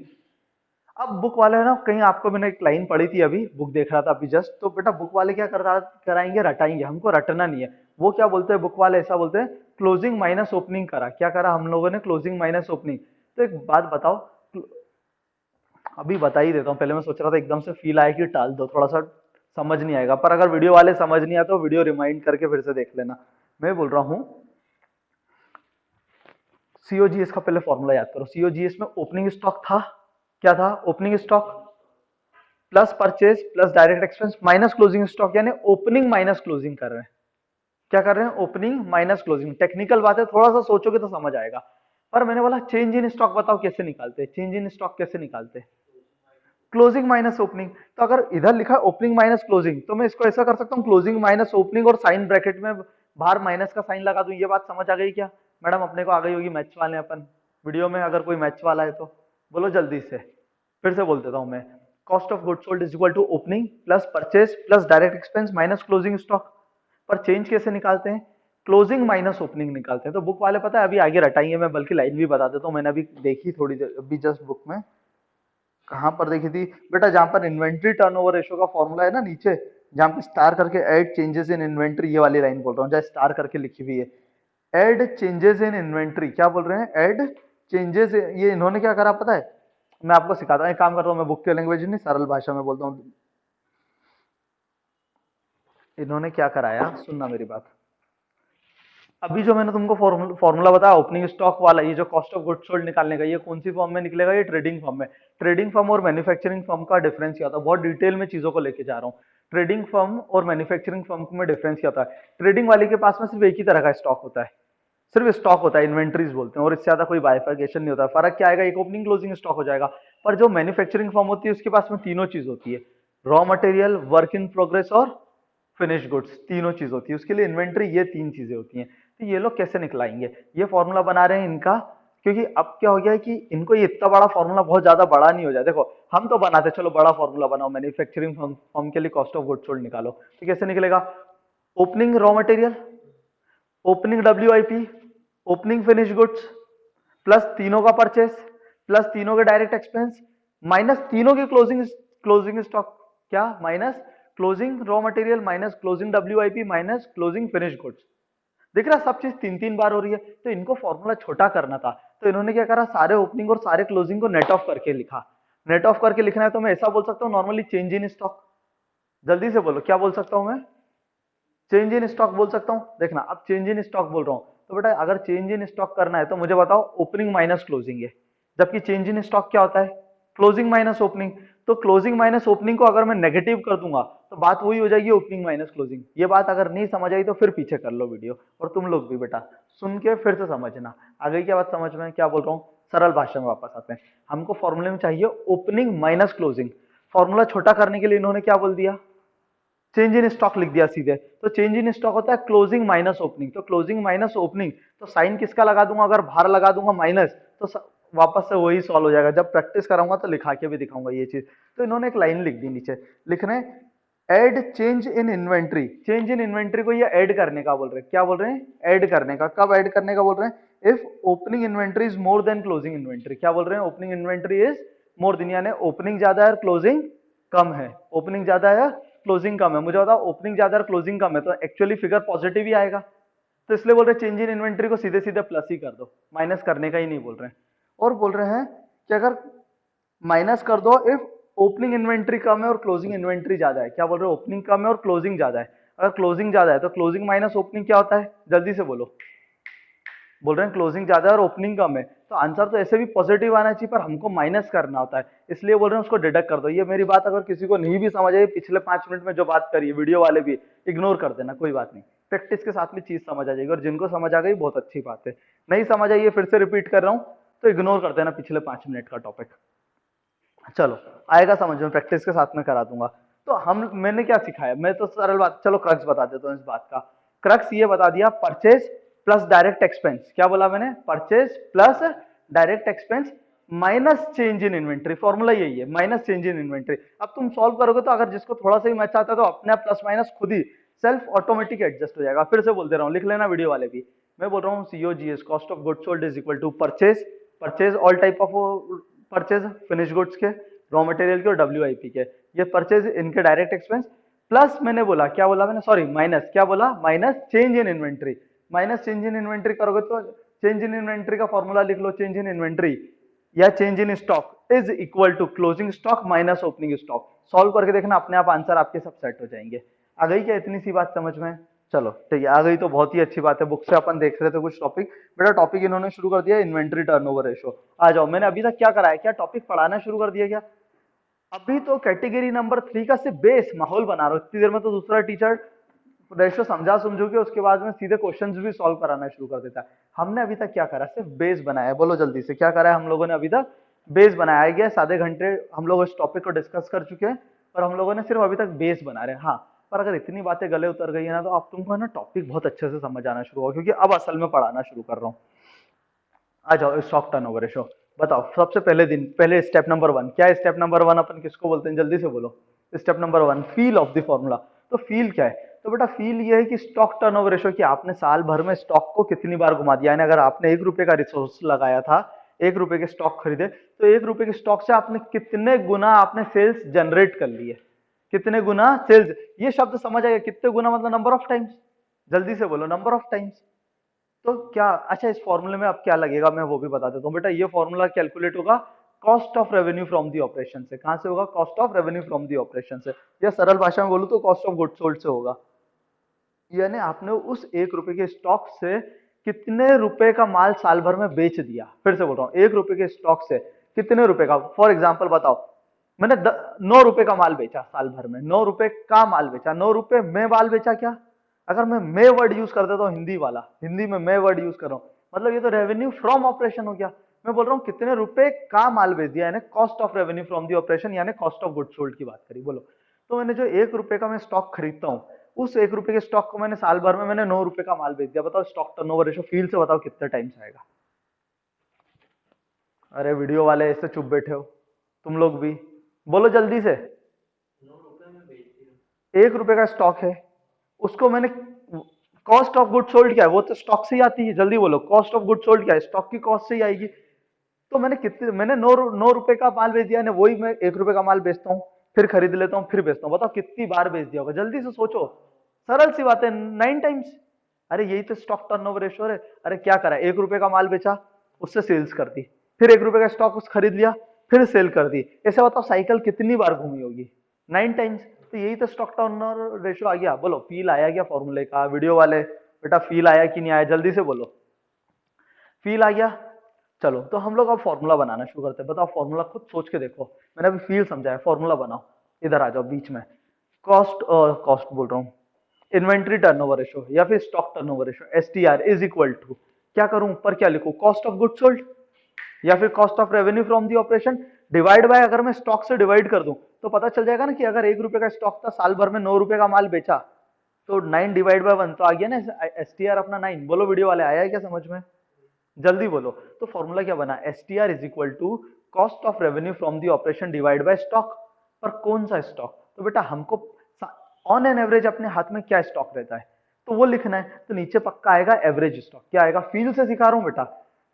अब बुक वाले है ना, कहीं आपको मैंने एक लाइन पढ़ी थी अभी, बुक देख रहा था अभी जस्ट, तो बेटा बुक वाले क्या कराएंगे, रटाएंगे, हमको रटना नहीं है। वो क्या बोलते हैं बुक वाले, ऐसा बोलते हैं क्लोजिंग माइनस ओपनिंग करा। क्या करा हम लोगों ने, क्लोजिंग माइनस ओपनिंग। तो एक बात बताओ, अभी बता ही देता हूँ, पहले मैं सोच रहा था एकदम से फील आया कि टाल दो, थोड़ा सा समझ नहीं आएगा, पर अगर वीडियो वाले समझ नहीं आया तो वीडियो रिमाइंड करके फिर से देख लेना। मैं बोल रहा हूँ सीओजीएस का पहले फॉर्मूला याद करो। सीओजीएस में ओपनिंग स्टॉक था, क्या था, opening stock plus purchase plus direct expense minus closing stock, यानी ओपनिंग माइनस क्लोजिंग कर रहे हैं। क्या कर रहे हैं, ओपनिंग माइनस क्लोजिंग। टेक्निकल बात है, थोड़ा सा सोचोगे तो समझ आएगा। पर मैंने बोला चेंज इन स्टॉक बताओ कैसे निकालते हैं, चेंज इन स्टॉक कैसे निकालते हैं, क्लोजिंग माइनस ओपनिंग। तो अगर इधर लिखा है ओपनिंग माइनस क्लोजिंग, तो मैं इसको ऐसा कर सकता हूँ क्लोजिंग माइनस ओपनिंग और साइन ब्रैकेट में बाहर माइनस का साइन लगा दूं। ये बात समझ आ गई क्या मैडम, अपने को आ गई होगी, मैथ्स वाले अपन वीडियो में, अगर कोई मैथ्स वाला है तो बोलो जल्दी से। फिर से बोल देता हूँ मैं, cost of goods sold is equal to opening plus purchase plus direct expense minus closing stock. पर चेंज कैसे निकालते हैं, क्लोजिंग माइनस ओपनिंग निकालते हैं। तो बुक वाले पता है अभी आगे रटाइए, मैं बल्कि लाइन भी बता देता हूँ, मैंने अभी देखी थोड़ी देर अभी जस्ट बुक में, कहां पर देखी थी बेटा, जहां पर इन्वेंट्री टर्नओवर रेशो का फॉर्मूला है ना नीचे, जहां पे स्टार करके ऐड चेंजेस इन इन्वेंट्री, ये वाली लाइन बोल रहा हूँ जहां स्टार करके लिखी हुई है, ऐड चेंजेस इन इन्वेंट्री। क्या बोल रहे हैं, ऐड चेंजेस। ये इन्होंने क्या करा पता है, मैं आपको सिखाता हूँ, एक काम करता हूँ, मैं बुक के लैंग्वेज नहीं सरल भाषा में बोलता हूँ। इन्होंने क्या कराया, सुनना मेरी बात। अभी जो मैंने तुमको फॉर्मूला बताया ओपनिंग स्टॉक वाला, ये जो कॉस्ट ऑफ गुड्स सोल्ड निकालने का, ये कौन सी फॉर्म में निकलेगा, ये ट्रेडिंग फॉर्म में। ट्रेडिंग फॉर्म और मैन्युफैक्चरिंग फॉर्म का डिफरेंस क्या होता है, बहुत डिटेल में चीजों को लेके जा रहा हूँ। ट्रेडिंग फॉर्म और मैन्युफैक्चरिंग फॉर्म में डिफरेंस क्या होता है, ट्रेडिंग वाले के पास में सिर्फ एक ही तरह का स्टॉक होता है, सिर्फ स्टॉक होता है, इन्वेंट्रीज बोलते हैं, और इससे ज्यादा कोई बाइफर्केशन नहीं होता। फर्क क्या आएगा, एक ओपनिंग क्लोजिंग स्टॉक हो जाएगा। पर जो मैन्युफैक्चरिंग फॉर्म होती है उसके पास में तीनों चीज होती है, raw material, work in progress और फिनिश गुड्स, तीनों चीज होती है उसके लिए इन्वेंट्री, ये तीन चीजें होती हैं। तो ये लोग कैसे निकलाएंगे, ये फॉर्मूला बना रहे हैं इनका, क्योंकि अब क्या हो गया है कि इनको ये इतना बड़ा फॉर्मूला बहुत ज्यादा बड़ा नहीं हो जाए। देखो हम तो बनाते चलो बड़ा फॉर्मूला बनाओ, मैन्युफैक्चरिंग फॉर्म के लिए कॉस्ट ऑफ गुड्स सोल्ड निकालो, तो कैसे निकलेगा, opening raw material, opening WIP, opening finish goods, plus तीनों का परचेस, प्लस तीनों के डायरेक्ट एक्सपेंस, माइनस तीनों के क्लोजिंग क्लोजिंग स्टॉक, क्या minus closing raw material minus closing WIP minus closing finish goods. दिख रहा सब चीज तीन तीन बार हो रही है। तो इनको फॉर्मूला छोटा करना था, तो इन्होंने क्या करा, सारे ओपनिंग और सारे क्लोजिंग को नेट ऑफ करके लिखा। नेट ऑफ करके लिखना है तो मैं ऐसा बोल सकता हूँ नॉर्मली चेंज इन स्टॉक। जल्दी से बोलो क्या बोल सकता हूं मैं, चेंज इन स्टॉक बोल सकता हूं। देखना अब चेंज इन स्टॉक बोल रहा हूं, तो बेटा अगर चेंज इन स्टॉक करना है तो मुझे बताओ ओपनिंग माइनस क्लोजिंग है, जबकि चेंज इन स्टॉक क्या होता है, क्लोजिंग माइनस ओपनिंग। तो क्लोजिंग माइनस ओपनिंग को अगर मैं नेगेटिव कर दूंगा तो बात वही हो जाएगी ओपनिंग माइनस क्लोजिंग। ये बात अगर नहीं समझ आई तो फिर पीछे कर लो वीडियो, और तुम लोग भी बेटा सुन के फिर से समझना। आ गई क्या बात समझ में, क्या बोल रहा हूँ, सरल भाषा में वापस आते हैं। हमको फॉर्मूले में चाहिए ओपनिंग माइनस क्लोजिंग, फॉर्मूला छोटा करने के लिए इन्होंने क्या बोल दिया, चेंज इन स्टॉक लिख दिया सीधे, तो चेंज इन स्टॉक होता है क्लोजिंग माइनस ओपनिंग, तो क्लोजिंग माइनस ओपनिंग, तो साइन किसका लगा दूंगा, अगर बाहर लगा दूंगा माइनस, तो वापस से वही सॉल्व हो जाएगा। जब प्रैक्टिस कराऊंगा तो लिखा के भी दिखाऊंगा ये चीज। तो इन्होंने एक लाइन लिख दी नीचे, लिख रहे हैं add change in inventory. Change in inventory को ये ऐड करने का बोल रहे हैं, क्या बोल रहे हैं, ऐड करने का। कब ऐड करने का बोल रहे हैं, if opening inventory is more than closing inventory. क्या बोल रहे हैं, opening inventory is more than, यानी ओपनिंग ज्यादा है और क्लोजिंग कम है, ओपनिंग ज्यादा है क्लोजिंग कम है। मुझे बताओ ओपनिंग ज्यादा है क्लोजिंग कम है, तो एक्चुअली फिगर पॉजिटिव ही आएगा, तो इसलिए बोल रहे हैं चेंज इन इन्वेंट्री को सीधे सीधे प्लस ही कर दो, माइनस करने का ही नहीं बोल रहे हैं। और बोल रहे हैं कि अगर माइनस कर दो इफ ओपनिंग इन्वेंट्री कम है और क्लोजिंग इन्वेंट्री ज्यादा है। क्या बोल रहे हो, ओपनिंग कम है और क्लोजिंग ज्यादा है। अगर क्लोजिंग ज्यादा है तो क्लोजिंग माइनस ओपनिंग क्या होता है, जल्दी से बोलो। बोल रहे हैं क्लोजिंग ज्यादा है और ओपनिंग कम है, तो आंसर तो ऐसे भी पॉजिटिव आना चाहिए, पर हमको माइनस करना होता है, इसलिए बोल रहे हैं उसको डिडक्ट कर दो। ये मेरी बात अगर किसी को नहीं भी समझ आई, पिछले 5 मिनट में जो बात करी वीडियो वाले भी इग्नोर कर देना, कोई बात नहीं, प्रैक्टिस के साथ में चीज समझ आ जाएगी। और जिनको समझ आ गई बहुत अच्छी बात है, नहीं समझ आई है फिर से रिपीट कर रहा हूँ, तो इग्नोर कर देना पिछले 5 मिनट का टॉपिक। चलो आएगा समझ में, प्रैक्टिस के साथ में करा दूंगा। तो मैंने क्या सिखाया, मैं तो सरल बात, चलो क्रक्स बता देता हूँ इस बात का। क्रक्स ये बता दिया, परचेज प्लस डायरेक्ट एक्सपेंस। क्या बोला मैंने, purchase plus direct expense minus change in inventory. Formula यही है, माइनस चेंज इन इन्वेंट्री। अब तुम सॉल्व करोगे तो अगर जिसको थोड़ा सा ही मैच आता है तो अपने आप प्लस माइनस खुद ही सेल्फ ऑटोमेटिक एडजस्ट हो जाएगा। फिर से बोल दे रहा हूँ, लिख लेना वीडियो वाले भी। मैं बोल रहा हूँ COGS, cost of goods sold is equal to purchase, purchase all type of purchase, finish goods के, रॉ मटेरियल के और डब्ल्यूआईपी के, ये परचेज इनके डायरेक्ट एक्सपेंस, प्लस मैंने बोला, क्या बोला मैंने, सॉरी माइनस, क्या बोला, minus change in inventory. Minus change in inventory करोगे तो चेंज इन इन्वेंट्री का फॉर्मूला लिख लो, चेंज इन इन्वेंट्री या change in stock is equal to closing stock minus opening stock. Solve करके देखना, अपने आप आंसर आपके सब सेट हो जाएंगे। आ गई क्या इतनी सी बात समझ में, चलो ठीक है, आ गई तो बहुत ही अच्छी बात है। बुक से अपन देख रहे थे कुछ टॉपिक, बेटा टॉपिक इन्होंने शुरू कर दिया इन्वेंट्री टर्नओवर रेशो। आ जाओ, मैंने अभी तक क्या कराया, क्या टॉपिक पढ़ाना शुरू कर दिया क्या, अभी तो कैटेगरी नंबर 3 का सिर्फ बेस माहौल बना रहा हूं। इतनी देर में तो दूसरा टीचर रेशो समझा समझो के उसके बाद में सीधे क्वेश्चंस भी सॉल्व कराना शुरू कर देता है। हमने अभी तक क्या करा, सिर्फ बेस बनाया है। बोलो जल्दी से, क्या करा है हम लोगों ने अभी तक, बेस बनाया है। आधे घंटे हम लोग इस टॉपिक को डिस्कस कर चुके हैं और हम लोगों ने सिर्फ अभी तक बेस बना रहे हैं। हाँ, पर अगर इतनी बातें गले उतर गई है ना, तो आप तुमको है ना टॉपिक बहुत अच्छे से समझ आना शुरू होगा, क्योंकि अब असल में पढ़ाना शुरू कर रहा हूँ। आ जाओ, स्टॉक टर्नओवर रेशो बताओ। सबसे पहले दिन, पहले स्टेप नंबर 1 क्या है, स्टेप नंबर 1 अपन किसको बोलते हैं, जल्दी से बोलो। Step number 1 feel of the formula. तो फील क्या है, तो बेटा फील ये है कि स्टॉक टर्नओवर रेशो, कि आपने साल भर में स्टॉक को कितनी बार घुमा दिया। यानी अगर आपने 1 रुपए का रिसोर्स लगाया था, 1 रुपए के स्टॉक खरीदे, तो 1 रुपए के स्टॉक से आपने कितने गुना आपने सेल्स जनरेट कर लिए, कितने गुना सेल्स। ये शब्द समझ आएगा, कितने गुना मतलब नंबर ऑफ टाइम्स, जल्दी से बोलो, नंबर ऑफ टाइम्स। तो क्या, अच्छा इस फॉर्मूले में अब क्या लगेगा मैं वो भी बता देता हूँ। बेटा ये फॉर्मूला कैलकुलेट होगा cost of revenue from the operation से। कहां से होगा, cost of revenue from the operation से, या सरल भाषा में बोलूं तो कॉस्ट ऑफ गुड्स सोल्ड से होगा। यानी आपने उस 1 रुपए के स्टॉक से कितने रुपए का माल साल भर में बेच दिया। फिर से बोल रहा हूँ, 1 रुपए के स्टॉक से कितने रुपए का, फॉर एग्जाम्पल बताओ, मैंने 9 रुपए का माल बेचा साल भर में, 9 रुपए का माल बेचा, 9 रुपए में माल बेचा। क्या, अगर मैं वर्ड यूज कर देता हूँ हिंदी वाला, हिंदी में मैं वर्ड यूज कर रहा हूँ, मतलब ये तो रेवेन्यू फ्रॉम ऑपरेशन हो गया। मैं बोल रहा हूँ कितने रुपए का माल बेच दिया, यानी cost of revenue from the operation, यानी कॉस्ट ऑफ गुड्स सोल्ड की बात करी। बोलो, तो मैंने जो 1 रुपए का मैं स्टॉक खरीदता हूँ, उस 1 रुपए के स्टॉक को मैंने साल भर में मैंने 9 रुपए का माल बेच दिया। बताओ स्टॉक टर्नओवर रेशो फील से बताओ कितने टाइम्स आएगा। अरे वीडियो वाले ऐसे चुप बैठे हो, तुम लोग भी बोलो जल्दी से। 1 रुपए का स्टॉक है, उसको मैंने, कॉस्ट ऑफ गुड सोल्ड क्या है, वो तो स्टॉक से ही आती है, जल्दी बोलो, कॉस्ट ऑफ गुड सोल्ड क्या है, स्टॉक की कॉस्ट से ही आएगी। तो मैंने कितने, मैंने 9 रुपए का माल बेच दिया, वही मैं 1 रुपए का माल बेचता हूँ, फिर खरीद लेता हूँ, फिर बेचता हूँ। बताओ कितनी बार बेच दिया होगा, जल्दी से सोचो, सरल सी बात है, 9 टाइम्स। अरे यही तो स्टॉक टर्नओवर रेशियो है। अरे क्या करा, 1 रुपए का माल बेचा, उससे सेल्स कर दी, फिर 1 रुपए का स्टॉक उस खरीद लिया, फिर सेल कर दी। ऐसे बताओ साइकिल कितनी बार घूमी होगी, 9 टाइम्स। तो यही तो स्टॉक टर्नओवर रेशियो आ गया। बोलो फील आया क्या फॉर्मूले का, वीडियो वाले बेटा फील आया कि नहीं आया, जल्दी से बोलो, फील आ गया। चलो तो हम लोग अब फॉर्मूला बनाना शुरू करते हैं। बताओ फॉर्मूला खुद सोच के देखो, मैंने अभी फील समझाया, फॉर्मूला बनाओ। इधर आ जाओ बीच में, कॉस्ट, कॉस्ट बोल रहा हूँ, इन्वेंट्री टर्नओवर रेशियो या फिर stock turnover ratio, STR is equal to, क्या करूं ऊपर क्या लिखूं, कॉस्ट ऑफ गुड्स सोल्ड या फिर cost of revenue from the operation divide bye अगर मैं स्टॉक से डिवाइड कर दूं तो पता चल जाएगा ना कि अगर 1 रुपए का स्टॉक था, साल भर में 9 रुपए का माल बेचा, तो 9 डिवाइड बाय 1 तो आ गया ना एसटीआर अपना 9। बोलो वीडियो वाले, आया है क्या समझ में? जल्दी बोलो। तो फॉर्मूला क्या बना? S T R is equal to cost of revenue from the operation divide by stock. पर कौन सा स्टॉक? तो बेटा हमको ऑन एन एवरेज अपने हाथ में क्या स्टॉक रहता है तो वो लिखना है। तो नीचे पक्का आएगा एवरेज स्टॉक। क्या आएगा? फील से सिखा रहा हूं बेटा।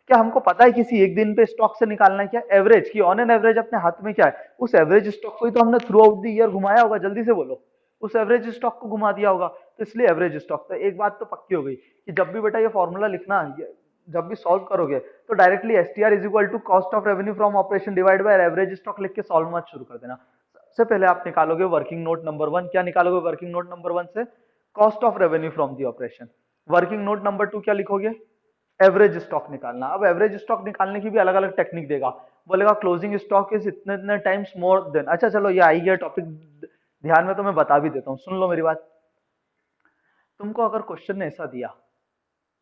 क्या हमको पता है किसी एक दिन पे स्टॉक से निकालना है क्या? एवरेज की ऑन एन एवरेज अपने हाथ में क्या है? उस एवरेज स्टॉक को ही तो हमने थ्रू आउट द ईयर घुमाया होगा। जल्दी से बोलो। उस एवरेज स्टॉक को घुमा दिया होगा, तो इसलिए एवरेज स्टॉक। तो एक बात तो पक्की हो गई कि जब भी बेटा ये फॉर्मूला लिखना, जब भी सॉल्व करोगे तो directly S T R is equal to cost of revenue from operation divide by average stock लिख के सॉल्व मत शुरू कर देना। सबसे पहले आप निकालोगे वर्किंग नोट नंबर 1। क्या निकालोगे वर्किंग नोट नंबर 1 से? Cost of revenue from the operation. Working note number 2 क्या लिखोगे? एवरेज स्टॉक निकालना। अब एवरेज स्टॉक निकालने की भी अलग अलग टेक्निक देगा। बोलेगा क्लोजिंग स्टॉक इज इतने इतने टाइम्स मोर देन। अच्छा चलो ये आई गया टॉपिक ध्यान में, तो मैं बता भी देता हूँ, सुन लो मेरी बात। तुमको अगर क्वेश्चन ने ऐसा दिया,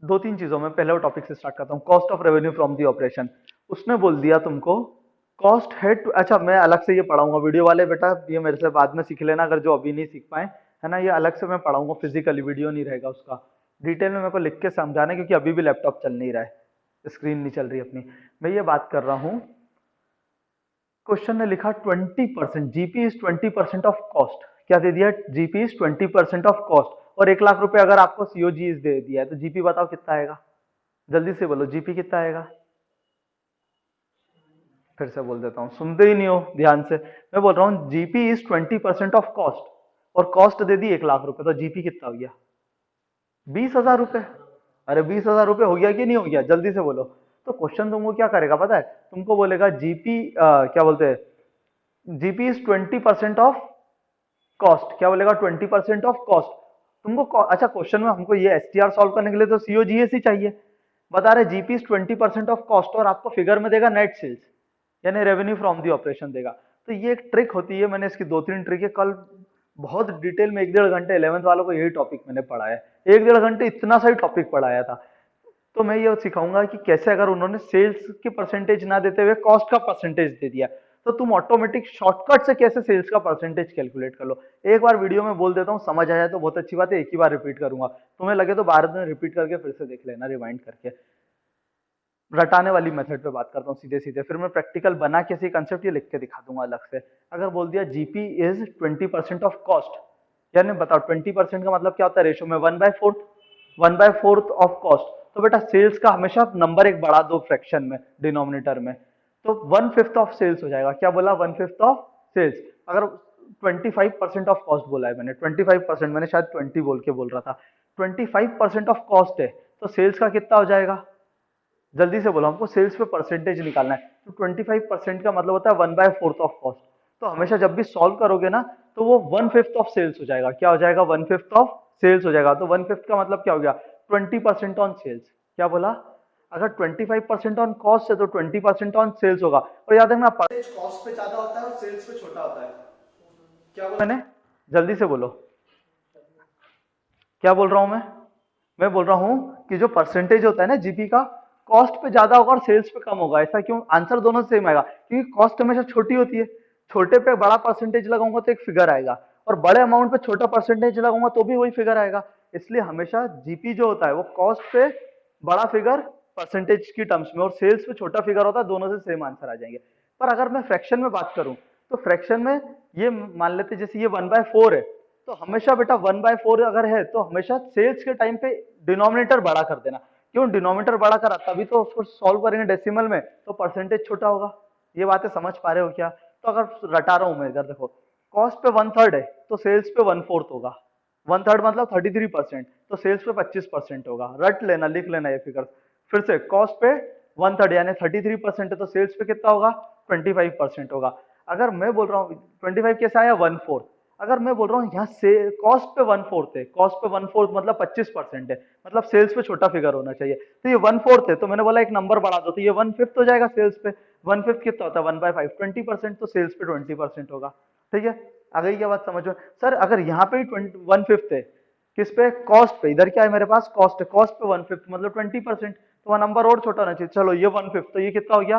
दो तीन चीजों में, पहले वो टॉपिक से स्टार्ट करता हूँ, cost of revenue from the operation. उसने बोल दिया तुमको कॉस्ट है अच्छा मैं अलग से ये पढ़ाऊंगा, वीडियो वाले बेटा ये मेरे से बाद में सीख लेना, अगर जो अभी नहीं सीख पाए, है ना। ये अलग से मैं पढ़ाऊंगा फिजिकली, वीडियो नहीं रहेगा उसका। डिटेल में मेरे को लिख के समझाना है, क्योंकि अभी भी लैपटॉप चल नहीं रहा है, स्क्रीन नहीं चल रही अपनी। मैं ये बात कर रहा हूँ, क्वेश्चन ने लिखा 20%, जीपी इज 20% ऑफ कॉस्ट। क्या दे दिया? GP is 20% of cost. और 1 लाख रुपए अगर आपको सीओजी दे दिया है, तो जीपी बताओ कितना आएगा? जल्दी से बोलो, जीपी कितना आएगा? फिर से बोल देता हूँ, सुनते ही नहीं हो ध्यान से। मैं बोल रहा हूँ जीपी इज 20% ऑफ कॉस्ट, और कॉस्ट दे दी 1 लाख रुपए, तो जीपी कितना हो गया? 20,000 रुपए। अरे 20,000 रुपए हो गया कि नहीं हो गया? जल्दी से बोलो। तो क्वेश्चन तुमको क्या करेगा पता है? तुमको बोलेगा जीपी क्या बोलते हैं, जीपी इज 20% ऑफ कॉस्ट। क्या बोलेगा? 20% ऑफ कॉस्ट। तुमको अच्छा क्वेश्चन में हमको ये एसटीआर सॉल्व करने के लिए तो सीओजीएस ही चाहिए। बता रहे जीपी इज 20% ऑफ कॉस्ट, और आपको फिगर में देगा नेट सेल्स, यानी रेवेन्यू फ्रॉम दी ऑपरेशन देगा। तो ये एक ट्रिक होती है, मैंने इसकी 2-3 ट्रिक है, कल बहुत डिटेल में 1-1.5 घंटे 11th वालों को यही टॉपिक मैंने पढ़ाया है। 1-1.5 घंटे इतना सा ही टॉपिक पढ़ाया था। तो मैं ये सिखाऊंगा कि कैसे अगर उन्होंने सेल्स की परसेंटेज ना देते हुए कॉस्ट का परसेंटेज दे दिया, तो तुम ऑटोमेटिक शॉर्टकट से कैसे सेल्स का परसेंटेज कैलकुलेट कर लो। एक बार वीडियो में बोल देता हूँ, समझ आ जाए तो बहुत अच्छी बात है, एक ही बार रिपीट करूंगा। तुम्हें लगे तो बाद में रिपीट करके फिर से देख लेना, रिवाइंड करके। रटाने वाली मेथड पे बात करता हूँ सीधे सीधे, फिर मैं प्रैक्टिकल बना कैसे कंसेप्ट ये लिख के दिखा दूंगा अलग से। अगर बोल दिया जीपी इज 20% ऑफ कॉस्ट, यानी बताओ 20% का मतलब क्या होता है रेशो में? 1/4, 1/4 ऑफ कॉस्ट। तो बेटा सेल्स का हमेशा नंबर एक बढ़ा दो फ्रैक्शन में, डिनोमिनेटर में, तो 1/5 ऑफ सेल्स हो जाएगा। क्या बोला? 1/5 ऑफ सेल्स। अगर 25% ऑफ कॉस्ट बोला है मैंने, 25%, मैंने शायद 20 बोल के बोल रहा था। 25% ऑफ कॉस्ट है, तो सेल्स का कितना हो जाएगा? जल्दी से बोलो, हमको सेल्स पे परसेंटेज निकालना है। तो 25% का मतलब होता है 1/4 ऑफ कॉस्ट। तो हमेशा जब भी सॉल्व करोगे ना, तो वो 1/5 ऑफ सेल्स हो जाएगा। क्या हो जाएगा? 1/5 ऑफ सेल्स हो जाएगा। तो 1/5 का मतलब क्या हो गया? 20% ऑन सेल्स। क्या बोला? अगर 25% ऑन कॉस्ट है तो 20% ऑन सेल्स होगा। और याद रखना कॉस्ट पे ज्यादा होता है और सेल्स पे छोटा होता है। क्या बोला मैंने? जल्दी से बोलो, क्या बोल रहा हूं मैं बोल रहा हूं कि जो परसेंटेज होता है ना जीपी का, कॉस्ट पे ज्यादा होगा और सेल्स पे कम होगा। ऐसा क्यों? आंसर दोनों सेम आएगा, क्योंकि कॉस्ट हमेशा छोटी होती है। छोटे पे बड़ा परसेंटेज लगाऊंगा तो एक फिगर आएगा, और बड़े अमाउंट पे छोटा परसेंटेज लगाऊंगा तो भी वही फिगर आएगा। इसलिए हमेशा जीपी जो होता है वो कॉस्ट पे बड़ा फिगर परसेंटेज की टर्म्स में, और सेल्स पे छोटा फिगर होता है, दोनों से सेम आंसर आ जाएंगे। पर अगर मैं फ्रैक्शन में बात करूं, तो फ्रैक्शन में ये मान लेते जैसे ये 1/4 है, तो हमेशा बेटा 1/4 अगर है तो हमेशा सेल्स के टाइम पे डिनोमिनेटर बड़ा कर देना। क्यों डिनोमिनेटर बड़ा करा? तभी तो उसको सॉल्व करेंगे डेसिमल में, तो परसेंटेज छोटा होगा। ये बातें समझ पा रहे हो क्या? तो अगर रटा रहा हूं मैं, इधर देखो, कॉस्ट पे 1/3 है तो सेल्स पे 1/4 होगा। 1/3 मतलब 33%, तो सेल्स पे 25% होगा। रट लेना, लिख लेना ये फिगर। फिर से कॉस्ट पे 1/3 यानी 33% है, तो सेल्स पे कितना होगा? 25% होगा। अगर मैं बोल रहा हूँ 25 कैसे आया? 1/4। अगर मैं बोल रहा हूँ यहाँ से कॉस्ट पे 1/4 है, कॉस्ट पे 1/4 मतलब 25% है, मतलब सेल्स पे छोटा फिगर होना चाहिए। तो ये 1/4 है, तो मैंने बोला एक नंबर बढ़ा दो, तो ये 1/5 हो जाएगा सेल्स पे। 1/5 कितना होता है? 1/5, 20%, तो सेल्स पे 20% होगा। ठीक है, आ गई क्या बात समझ में? सर अगर यहाँ पे 1/5 है, किस पे? कॉस्ट पे। इधर क्या है मेरे पास? कॉस्ट है, कॉस्ट पे 1/5 मतलब 20%, तो वह नंबर और छोटा होना चाहिए। चलो ये 1/5, तो ये कितना हो गया?